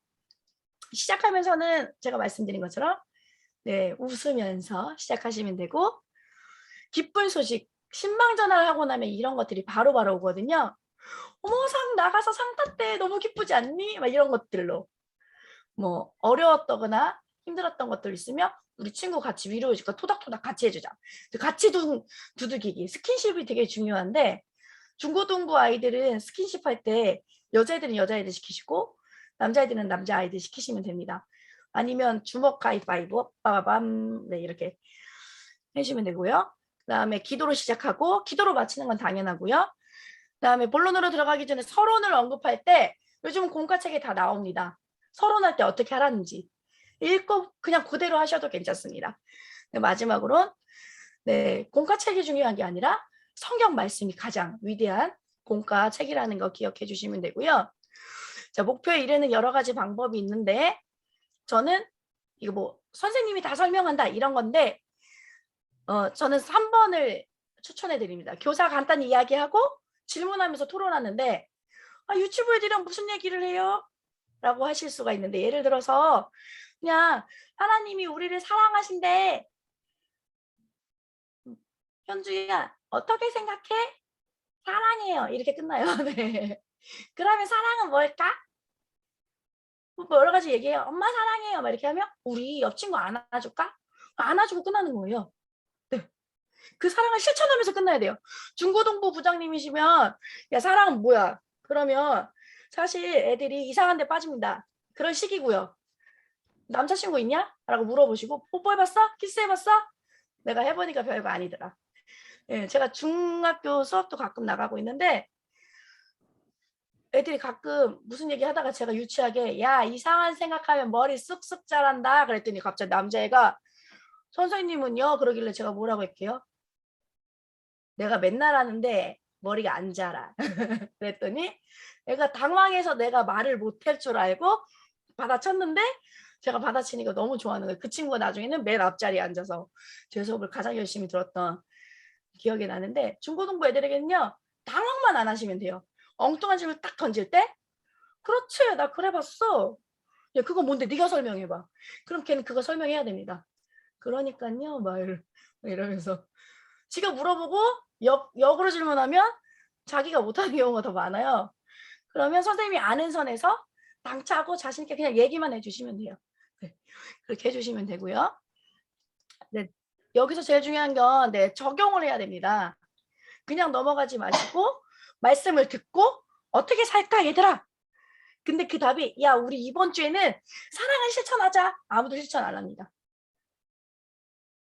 시작하면서는 제가 말씀드린 것처럼 웃으면서 시작하시면 되고, 기쁜 소식, 신방 전화를 하고 나면 이런 것들이 바로바로 오거든요. 어머, 상 나가서 상 탔대. 너무 기쁘지 않니? 막 이런 것들로. 뭐 어려웠거나 힘들었던 것들 있으면 우리 친구 같이 위로해줄까? 토닥토닥 같이 해주자. 같이 두들기기, 스킨십이 되게 중요한데 중고등부 아이들은 스킨십 할 때 여자애들은 여자애들 시키시고 남자애들은 남자아이들 시키시면 됩니다. 아니면 주먹 가위바위보 빠바밤 이렇게 해주시면 되고요. 그 다음에 기도로 시작하고 기도로 마치는 건 당연하고요. 그 다음에 본론으로 들어가기 전에 서론을 언급할 때 요즘 공과책에 다 나옵니다. 서론할 때 어떻게 하라는지 읽고 그냥 그대로 하셔도 괜찮습니다. 마지막으로 공과책이 중요한 게 아니라 성경 말씀이 가장 위대한 공과책이라는 거 기억해 주시면 되고요. 자, 목표에 이르는 여러 가지 방법이 있는데 저는 이거 뭐 선생님이 다 설명한다 이런 건데 저는 3번을 추천해 드립니다. 교사 간단히 이야기하고 질문하면서 토론하는데 유치부 애들이랑 무슨 얘기를 해요? 라고 하실 수가 있는데 예를 들어서 그냥 하나님이 우리를 사랑하신대. 현주야 어떻게 생각해? 사랑해요. 이렇게 끝나요. 네. 그러면 사랑은 뭘까? 뭐 여러 가지 얘기해요. 엄마 사랑해요. 막 이렇게 하면 우리 옆 친구 안아줄까? 안아주고 끝나는 거예요. 네. 그 사랑을 실천하면서 끝나야 돼요. 중고등부 부장님이시면 야 사랑은 뭐야? 그러면 사실 애들이 이상한 데 빠집니다. 그런 시기고요. 남자친구 있냐? 라고 물어보시고 뽀뽀해봤어? 키스해봤어? 내가 해보니까 별거 아니더라. 예, 제가 중학교 수업도 가끔 나가고 있는데 애들이 가끔 무슨 얘기 하다가 제가 유치하게 야 이상한 생각하면 머리 쑥쑥 자란다 그랬더니 갑자기 남자애가 선생님은요? 그러길래 제가 뭐라고 할게요? 내가 맨날 하는데 머리가 안 자라. 그랬더니 애가 당황해서 내가 말을 못할 줄 알고 받아쳤는데 제가 받아치니까 너무 좋아하는 거예요. 그 친구가 나중에는 맨 앞자리에 앉아서 제 수업을 가장 열심히 들었던 기억이 나는데 중고등부 애들에게는요. 당황만 안 하시면 돼요. 엉뚱한 질문 딱 던질 때 그렇지 나 그래봤어. 야 그거 뭔데 네가 설명해봐. 그럼 걔는 그거 설명해야 됩니다. 그러니까요 말 이러면서 지가 물어보고 역으로 질문하면 자기가 못하는 경우가 더 많아요. 그러면 선생님이 아는 선에서 당차고 자신 있게 그냥 얘기만 해주시면 돼요. 네, 그렇게 해주시면 되고요. 네, 여기서 제일 중요한 건 적용을 해야 됩니다. 그냥 넘어가지 마시고 말씀을 듣고 어떻게 살까 얘들아 근데 그 답이 야 우리 이번 주에는 사랑을 실천하자. 아무도 실천 안 합니다.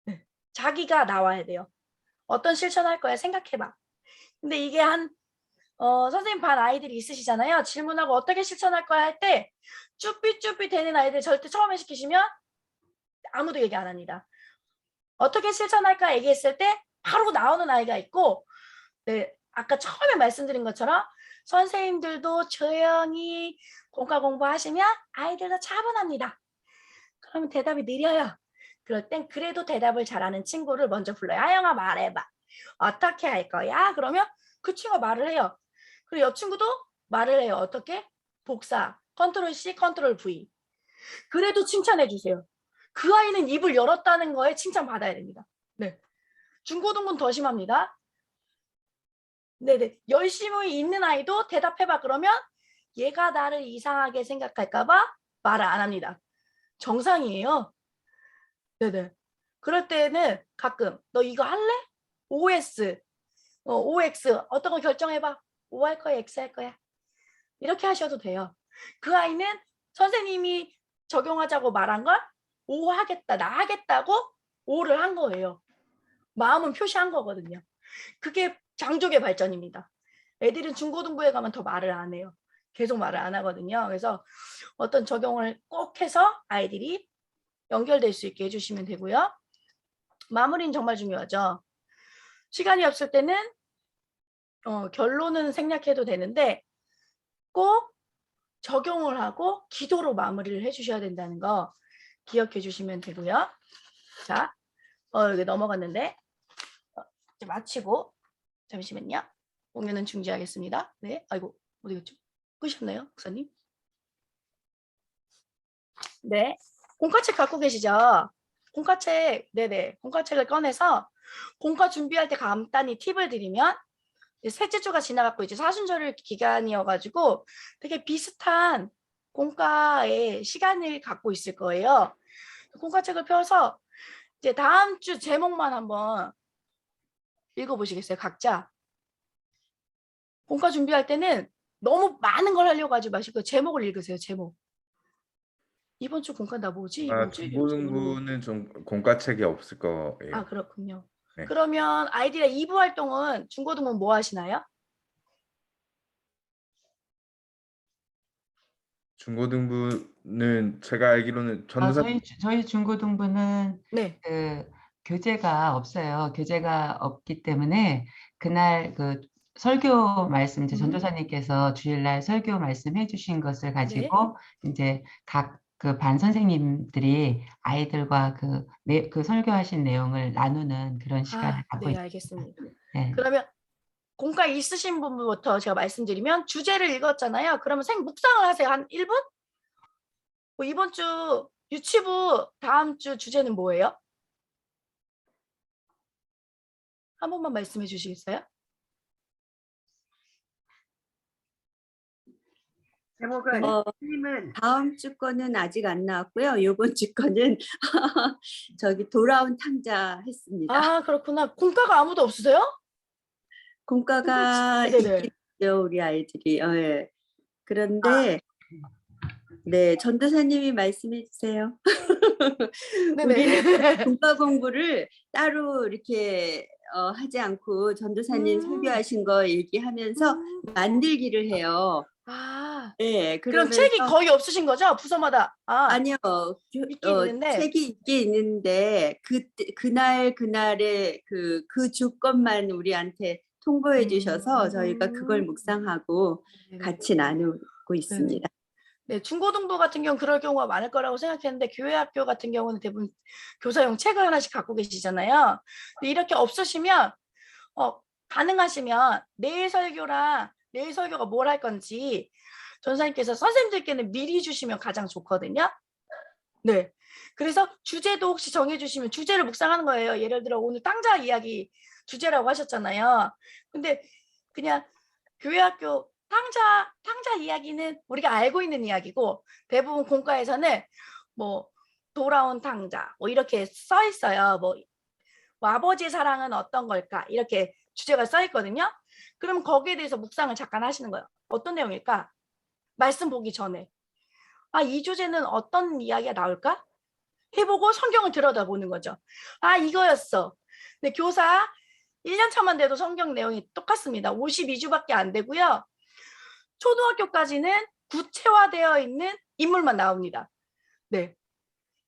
네. 자기가 나와야 돼요. 어떤 실천할 거야 생각해봐. 근데 이게 선생님 반 아이들이 있으시잖아요. 질문하고 어떻게 실천할 거야 할 때 쭈삐쭈삐 되는 아이들 절대 처음에 시키시면 아무도 얘기 안 합니다. 어떻게 실천할까 얘기했을 때 바로 나오는 아이가 있고, 네, 아까 처음에 말씀드린 것처럼 선생님들도 조용히 공과 공부하시면 아이들도 차분합니다. 그러면 대답이 느려요. 그럴 땐 그래도 대답을 잘하는 친구를 먼저 불러요. 하영아 말해봐. 어떻게 할 거야? 그러면 그 친구가 말을 해요. 그리고 여 친구도 말을 해요. 어떻게? 복사. 컨트롤 C, 컨트롤 V. 그래도 칭찬해 주세요. 그 아이는 입을 열었다는 거에 칭찬받아야 됩니다. 네. 중고등부는 더 심합니다. 네네. 열심히 있는 아이도 대답해봐 그러면 얘가 나를 이상하게 생각할까봐 말을 안 합니다. 정상이에요. 네네. 그럴 때는 가끔 너 이거 할래? OS, OX 어떤 거 결정해봐. O 할 거야, X 할 거야. 이렇게 하셔도 돼요. 그 아이는 선생님이 적용하자고 말한 걸 O 하겠다, 나 하겠다고 O를 한 거예요. 마음은 표시한 거거든요. 그게 장족의 발전입니다. 애들은 중고등부에 가면 더 말을 안 해요. 계속 말을 안 하거든요. 그래서 어떤 적용을 꼭 해서 아이들이 연결될 수 있게 해주시면 되고요. 마무리는 정말 중요하죠. 시간이 없을 때는 결론은 생략해도 되는데 꼭 적용을 하고 기도로 마무리를 해주셔야 된다는 거 기억해 주시면 되고요. 자, 여기 넘어갔는데 이제 마치고 잠시만요. 공연은 중지하겠습니다. 네, 아이고 어디 갔죠? 끄셨나요, 목사님? 네, 공과책 갖고 계시죠? 공과책, 네네, 공과책을 꺼내서 공과 준비할 때 간단히 팁을 드리면 셋째 주가 지나갔고 이제 사순절 기간이어가지고 되게 비슷한 공과의 시간을 갖고 있을 거예요. 공과책을 펴서 이제 다음 주 제목만 한번 읽어보시겠어요, 각자? 공과 준비할 때는 너무 많은 걸 하려고 하지 마시고 제목을 읽으세요, 제목. 이번 주 공과 나 뭐지? 이번 주 중고등부는 좀 공과책이 없을 거예요. 아, 그렇군요. 네. 그러면 아이들의 2부 활동은 중고등부 뭐 하시나요? 중고등부는 제가 알기로는 전도사 저희 중고등부는 네. 그 교재가 없어요. 교재가 없기 때문에 그날 그 설교 말씀 이제 전도사님께서 주일날 설교 말씀해 주신 것을 가지고 이제 각 그 반 선생님들이 아이들과 그 설교하신 내용을 나누는 그런 시간을 갖고 네, 있습니다. 알겠습니다. 네. 그러면 공과 있으신 분부터 제가 말씀드리면 주제를 읽었잖아요. 그러면 묵상을 하세요. 한 1분? 이번 주 유치부 다음 주 주제는 뭐예요? 한 번만 말씀해 주시겠어요? 제목은 네. 다음 주 거는 아직 안 나왔고요. 이번 주 거는 저기 돌아온 탕자 했습니다. 아, 그렇구나. 공과가 아무도 없으세요? 공과가 네네. 있죠, 우리 아이들이. 예. 그런데 네, 전도사님이 말씀해 주세요. 우리는 공과 공부를 따로 이렇게 하지 않고 전도사님 설교하신 거 얘기하면서 만들기를 해요. 아, 네, 그럼 책이 거의 없으신 거죠? 부서마다. 아니요. 있긴 있는데. 책이 있긴 있는데 그날의 그 주권만 우리한테 통보해 주셔서 저희가 그걸 묵상하고 같이 나누고 있습니다. 네, 중고등부 같은 경우는 그럴 경우가 많을 거라고 생각했는데 교회 학교 같은 경우는 대부분 교사용 책을 하나씩 갖고 계시잖아요. 근데 이렇게 없으시면 가능하시면 내일 설교가 뭘 할 건지 전사님께서 선생님들께는 미리 주시면 가장 좋거든요. 네. 그래서 주제도 혹시 정해주시면 주제를 묵상하는 거예요. 예를 들어 오늘 땅자 이야기 주제라고 하셨잖아요. 근데 그냥 교회 학교 탕자 이야기는 우리가 알고 있는 이야기고 대부분 공과에서는 뭐 돌아온 탕자 뭐 이렇게 써 있어요. 뭐 아버지의 사랑은 어떤 걸까 이렇게 주제가 써 있거든요. 그럼 거기에 대해서 묵상을 잠깐 하시는 거예요. 어떤 내용일까? 말씀 보기 전에. 아, 이 주제는 어떤 이야기가 나올까? 해보고 성경을 들여다보는 거죠. 아, 이거였어. 근데 교사 1년 차만 돼도 성경 내용이 똑같습니다. 52주밖에 안 되고요. 초등학교까지는 구체화되어 있는 인물만 나옵니다. 네.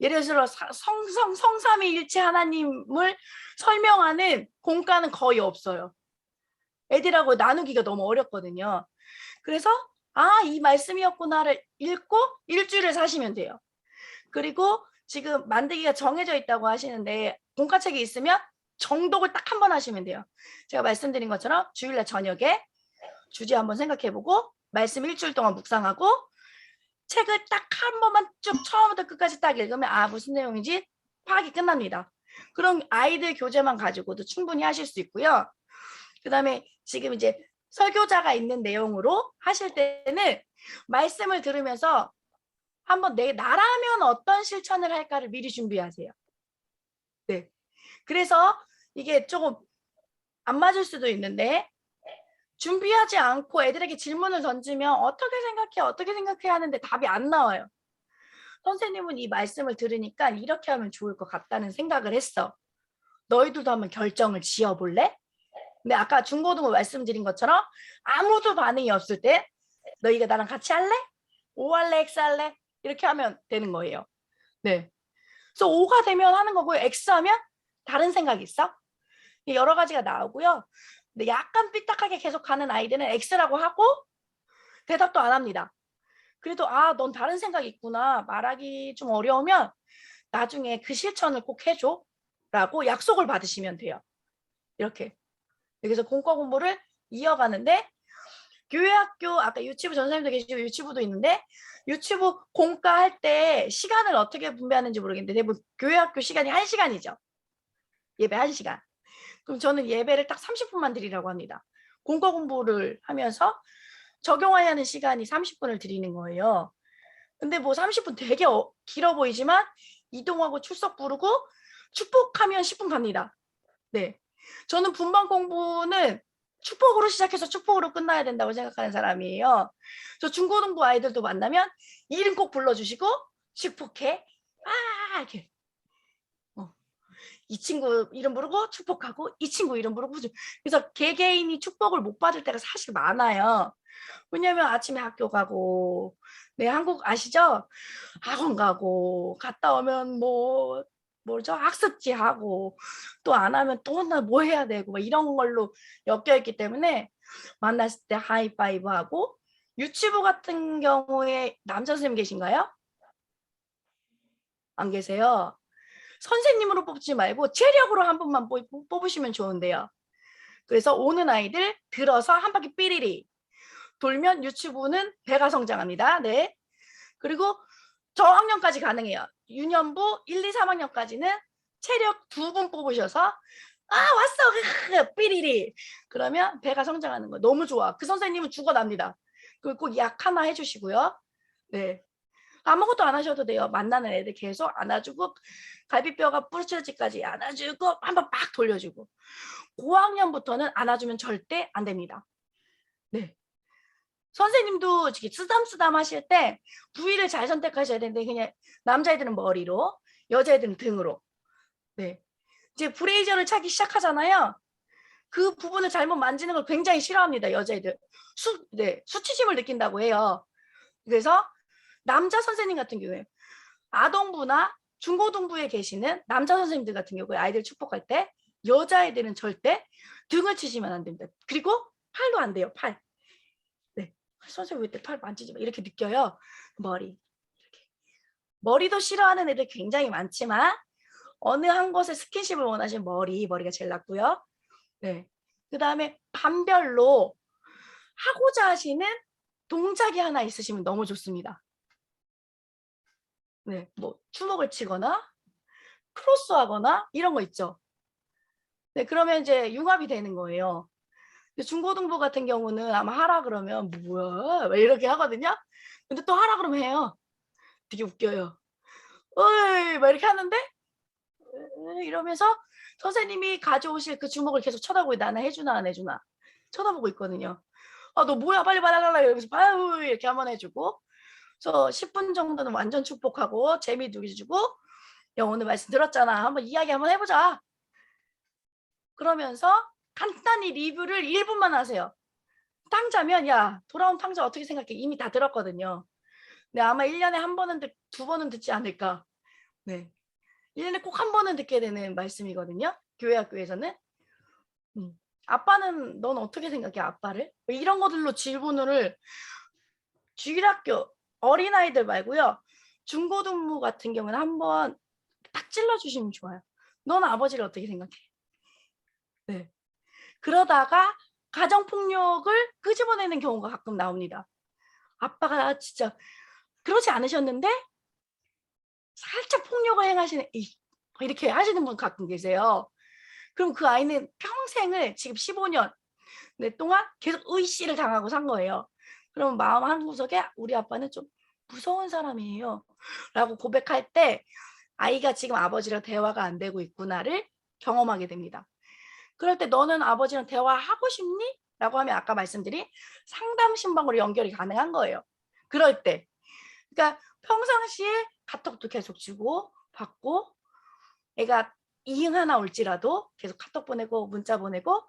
예를 들어 성삼위일체 하나님을 설명하는 공과는 거의 없어요. 애들하고 나누기가 너무 어렵거든요. 그래서 아, 이 말씀이었구나를 읽고 일주일을 사시면 돼요. 그리고 지금 만들기가 정해져 있다고 하시는데 공과책이 있으면 정독을 딱 한 번 하시면 돼요. 제가 말씀드린 것처럼 주일날 저녁에 주제 한번 생각해보고 말씀 일주일 동안 묵상하고 책을 딱 한 번만 쭉 처음부터 끝까지 딱 읽으면 아, 무슨 내용인지 파악이 끝납니다. 그럼 아이들 교재만 가지고도 충분히 하실 수 있고요. 그 다음에 지금 이제 설교자가 있는 내용으로 하실 때는 말씀을 들으면서 한번 나라면 어떤 실천을 할까를 미리 준비하세요. 네. 그래서 이게 조금 안 맞을 수도 있는데 준비하지 않고 애들에게 질문을 던지면 어떻게 생각해 하는데 답이 안 나와요. 선생님은 이 말씀을 들으니까 이렇게 하면 좋을 것 같다는 생각을 했어. 너희들도 한번 결정을 지어볼래? 근데 아까 중고등부 말씀드린 것처럼 아무도 반응이 없을 때 너희가 나랑 같이 할래? O 할래? X 할래? 이렇게 하면 되는 거예요. 네. 그래서 O가 되면 하는 거고요. X 하면 다른 생각이 있어? 여러 가지가 나오고요. 근데 약간 삐딱하게 계속 가는 아이들은 X라고 하고 대답도 안 합니다. 그래도 아, 넌 다른 생각이 있구나. 말하기 좀 어려우면 나중에 그 실천을 꼭 해줘. 라고 약속을 받으시면 돼요. 이렇게. 그래서 공과 공부를 이어가는데 교회학교 아까 유치부 전사님도 계시고 유치부도 있는데 유치부 공과 할 때 시간을 어떻게 분배하는지 모르겠는데 대부분 교회학교 시간이 1시간이죠. 예배 1시간. 그럼 저는 예배를 딱 30분만 드리라고 합니다. 공과 공부를 하면서 적용해야 하는 시간이 30분을 드리는 거예요. 근데 뭐 30분 되게 길어 보이지만 이동하고 출석 부르고 축복하면 10분 갑니다. 네. 저는 분반 공부는 축복으로 시작해서 축복으로 끝나야 된다고 생각하는 사람이에요. 저 중고등부 아이들도 만나면 이름 꼭 불러주시고 축복해. 아, 이렇게. 이 친구 이름 부르고 축복하고 이 친구 이름 부르고 그래서 개개인이 축복을 못 받을 때가 사실 많아요. 왜냐면 아침에 학교 가고 네, 한국 아시죠? 학원 가고 갔다 오면 뭐죠? 학습지 하고 또 안 하면 또 뭐 해야 되고 막 이런 걸로 엮여 있기 때문에 만났을 때 하이파이브 하고 유치부 같은 경우에 남자 선생님 계신가요? 안 계세요? 선생님으로 뽑지 말고 체력으로 한 번만 뽑으시면 좋은데요. 그래서 오는 아이들 들어서 한 바퀴 삐리리 돌면 유치부는 배가 성장합니다. 네. 그리고 저학년까지 가능해요. 유년부 1, 2, 3학년까지는 체력 2분 뽑으셔서 아, 왔어. 삐리리. 그러면 배가 성장하는 거예요. 너무 좋아. 그 선생님은 죽어납니다. 그리고 꼭 약 하나 해주시고요. 네. 아무것도 안 하셔도 돼요. 만나는 애들 계속 안아주고 갈비뼈가 부러지까지 안아주고 한번 막 돌려주고 고학년부터는 안아주면 절대 안 됩니다. 네. 선생님도 쓰담쓰담 하실 때 부위를 잘 선택하셔야 되는데 그냥 남자애들은 머리로 여자애들은 등으로. 네. 이제 브레이저를 차기 시작하잖아요. 그 부분을 잘못 만지는 걸 굉장히 싫어합니다. 여자애들. 수치심을 느낀다고 해요. 그래서 남자 선생님 같은 경우에 아동부나 중고등부에 계시는 남자 선생님들 같은 경우에 아이들 축복할 때 여자애들은 절대 등을 치시면 안 됩니다. 그리고 팔도 안 돼요. 팔. 네. 선생님 왜 팔 만지지 마 이렇게 느껴요. 머리. 이렇게. 머리도 싫어하는 애들 굉장히 많지만 어느 한 곳에 스킨십을 원하시는 머리가 제일 낫고요. 네. 그 다음에 반별로 하고자 하시는 동작이 하나 있으시면 너무 좋습니다. 네, 뭐 주먹을 치거나 크로스하거나 이런 거 있죠. 네, 그러면 이제 융합이 되는 거예요. 중고등부 같은 경우는 아마 하라 그러면 뭐야 이렇게 하거든요. 근데 또 하라 그러면 해요. 되게 웃겨요. 어이 막 이렇게 하는데 이러면서 선생님이 가져오실 그 주먹을 계속 쳐다보고 나는 해주나 안 해주나 쳐다보고 있거든요. 너 뭐야 빨리 말하라 이러면서 아유 이렇게 한번 해주고 그래서 10분 정도는 완전 축복하고 재미 누리주고 야 오늘 말씀 들었잖아 한번 이야기 한번 해보자 그러면서 간단히 리뷰를 1분만 하세요. 탕자면 야 돌아온 탕자 어떻게 생각해? 이미 다 들었거든요. 네, 아마 1년에 한 번은 두 번은 듣지 않을까. 네, 1년에 꼭 한 번은 듣게 되는 말씀이거든요. 교회 학교에서는. 아빠는 넌 어떻게 생각해? 아빠를? 뭐 이런 것들로 질문을 주일학교 어린아이들 말고요. 중고등부 같은 경우는 한번 딱 찔러주시면 좋아요. 넌 아버지를 어떻게 생각해? 네. 그러다가 가정폭력을 끄집어내는 경우가 가끔 나옵니다. 아빠가 진짜 그러지 않으셨는데 살짝 폭력을 행하시는 이렇게 하시는 분 가끔 계세요. 그럼 그 아이는 평생을 지금 15년 동안 계속 의씨를 당하고 산 거예요. 그럼 마음 한구석에 우리 아빠는 좀 무서운 사람이에요 라고 고백할 때 아이가 지금 아버지랑 대화가 안 되고 있구나를 경험하게 됩니다. 그럴 때 너는 아버지랑 대화하고 싶니? 라고 하면 아까 말씀드린 상담 신방으로 연결이 가능한 거예요. 그럴 때 그러니까 평상시에 카톡도 계속 주고 받고 애가 이응 하나 올지라도 계속 카톡 보내고 문자 보내고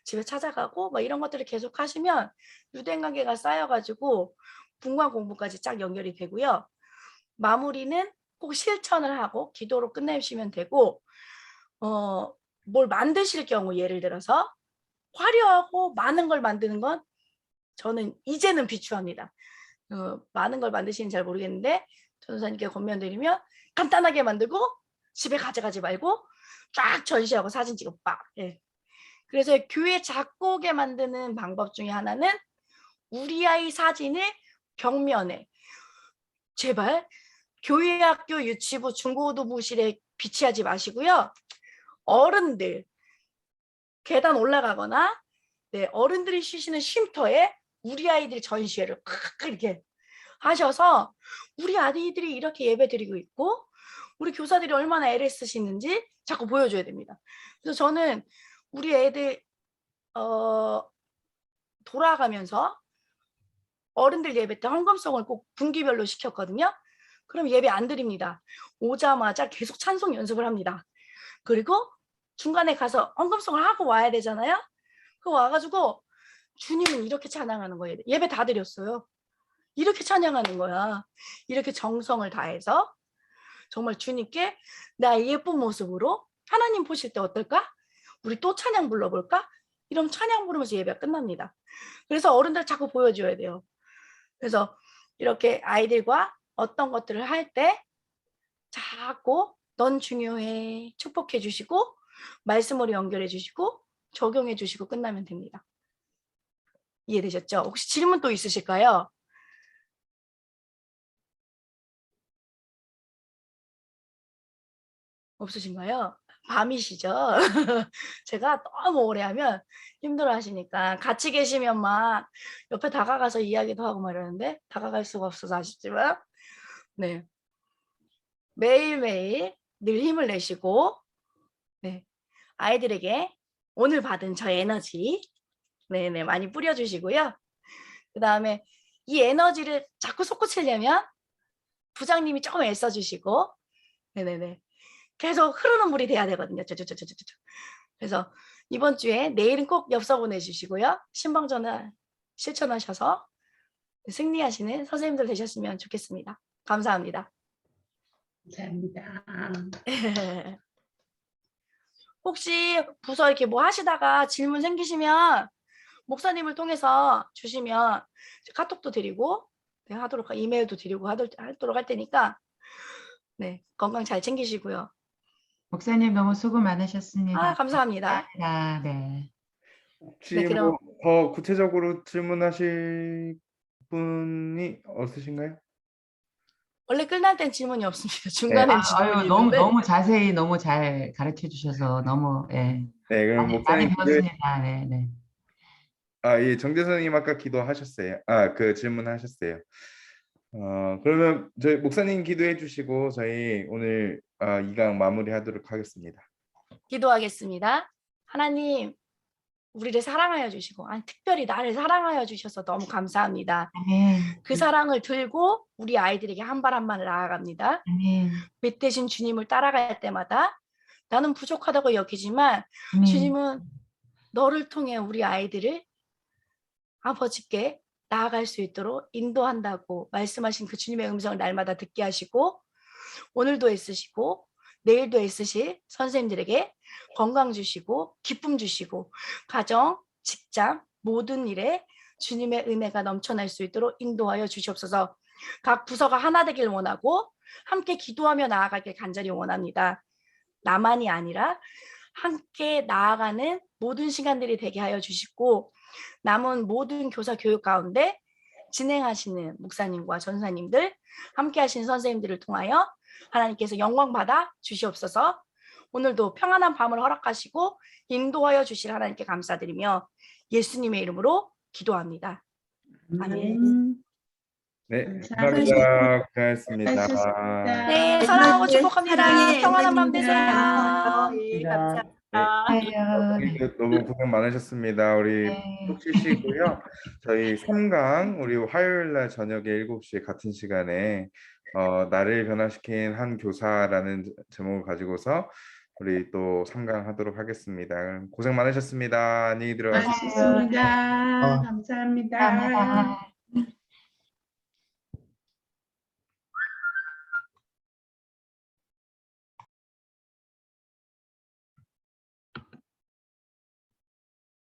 집에 찾아가고 뭐 이런 것들을 계속 하시면 유대 관계가 쌓여가지고 분관 공부까지 쫙 연결이 되고요. 마무리는 꼭 실천을 하고 기도로 끝내시면 되고 뭘 만드실 경우 예를 들어서 화려하고 많은 걸 만드는 건 저는 이제는 비추합니다. 많은 걸 만드시는 잘 모르겠는데 전도사님께 권면드리면 간단하게 만들고 집에 가져가지 말고 쫙 전시하고 사진 찍어 빡. 예. 그래서 교회 작곡에 만드는 방법 중에 하나는 우리 아이 사진을 벽면에 제발 교회 학교 유치부 중고등부실에 비치하지 마시고요. 어른들 계단 올라가거나 어른들이 쉬시는 쉼터에 우리 아이들 전시회를 이렇게 하셔서 우리 아이들이 이렇게 예배 드리고 있고 우리 교사들이 얼마나 애를 쓰시는지 자꾸 보여줘야 됩니다. 그래서 저는 우리 애들 돌아가면서 어른들 예배 때 헌금송을 꼭 분기별로 시켰거든요. 그럼 예배 안 드립니다. 오자마자 계속 찬송 연습을 합니다. 그리고 중간에 가서 헌금송을 하고 와야 되잖아요. 그 와가지고 주님은 이렇게 찬양하는 거예요. 예배 다 드렸어요. 이렇게 찬양하는 거야. 이렇게 정성을 다해서 정말 주님께 나의 예쁜 모습으로 하나님 보실 때 어떨까? 우리 또 찬양 불러볼까? 이러면 찬양 부르면서 예배가 끝납니다. 그래서 어른들 자꾸 보여줘야 돼요. 그래서 이렇게 아이들과 어떤 것들을 할 때 자꾸 넌 중요해 축복해 주시고 말씀으로 연결해 주시고 적용해 주시고 끝나면 됩니다. 이해되셨죠? 혹시 질문 또 있으실까요? 없으신가요? 밤이시죠? 제가 너무 오래 하면 힘들어 하시니까 같이 계시면 막 옆에 다가가서 이야기도 하고 막 이러는데 다가갈 수가 없어서 아쉽지만 네 매일매일 늘 힘을 내시고 아이들에게 오늘 받은 저 에너지 많이 뿌려주시고요. 그 다음에 이 에너지를 자꾸 솟구치려면 부장님이 조금 애써주시고 계속 흐르는 물이 돼야 되거든요. 그래서 이번 주에 내일은 꼭 엽서 보내주시고요. 신방전을 실천하셔서 승리하시는 선생님들 되셨으면 좋겠습니다. 감사합니다. 감사합니다. 혹시 부서 이렇게 뭐 하시다가 질문 생기시면 목사님을 통해서 주시면 카톡도 드리고 하도록 이메일도 드리고 하도록 할 테니까 건강 잘 챙기시고요. 목사님 너무 수고 많으셨습니다. 감사합니다. 네. 혹시 그럼 뭐 더 구체적으로 질문하실 분이 없으신가요? 원래 끝날 땐 질문이 없습니다. 중간에 질문이 아유, 있는데 너무 자세히 너무 잘 가르쳐 주셔서 너무 네, 그럼 많이 목사님 배웠습니다. 네. 예, 정재선님 아까 기도하셨어요. 그 질문하셨어요. 그러면 저희 목사님 기도해 주시고 저희 오늘 2강 마무리하도록 하겠습니다. 기도하겠습니다. 하나님, 우리를 사랑하여 주시고 아니 특별히 나를 사랑하여 주셔서 너무 감사합니다. 아멘. 그 사랑을 들고 우리 아이들에게 한 발 한 발을 나아갑니다. 아멘. 맺되신 주님을 따라갈 때마다 나는 부족하다고 여기지만 아멘. 주님은 너를 통해 우리 아이들을 아버지께 나아갈 수 있도록 인도한다고 말씀하신 그 주님의 음성을 날마다 듣게 하시고 오늘도 애쓰시고 내일도 애쓰실 선생님들에게 건강 주시고 기쁨 주시고 가정, 직장 모든 일에 주님의 은혜가 넘쳐날 수 있도록 인도하여 주시옵소서. 각 부서가 하나 되길 원하고 함께 기도하며 나아가길 간절히 원합니다. 나만이 아니라 함께 나아가는 모든 시간들이 되게 하여 주시고 남은 모든 교사 교육 가운데 진행하시는 목사님과 전사님들 함께 하신 선생님들을 통하여 하나님께서 영광 받아 주시옵소서. 오늘도 평안한 밤을 허락하시고 인도하여 주실 하나님께 감사드리며 예수님의 이름으로 기도합니다. 아멘. 네, 감사합니다. 감사합니다. 고생하셨습니다. 수고하셨습니다. 네, 사랑하고 축복합니다. 사랑해, 평안한 밤 선생님들. 되세요. 예, 감사합니다. 네, 너무 고생 많으셨습니다. 우리 네. 푹 쉬시고요. 저희 3강 우리 화요일 날 저녁에 7시에 같은 시간에 나를 변화시킨 한 교사라는 제목을 가지고서 우리 또 3강 하도록 하겠습니다. 고생 많으셨습니다. 안녕히 들어가세요. 수고하셨습니다. 감사합니다. 감사합니다.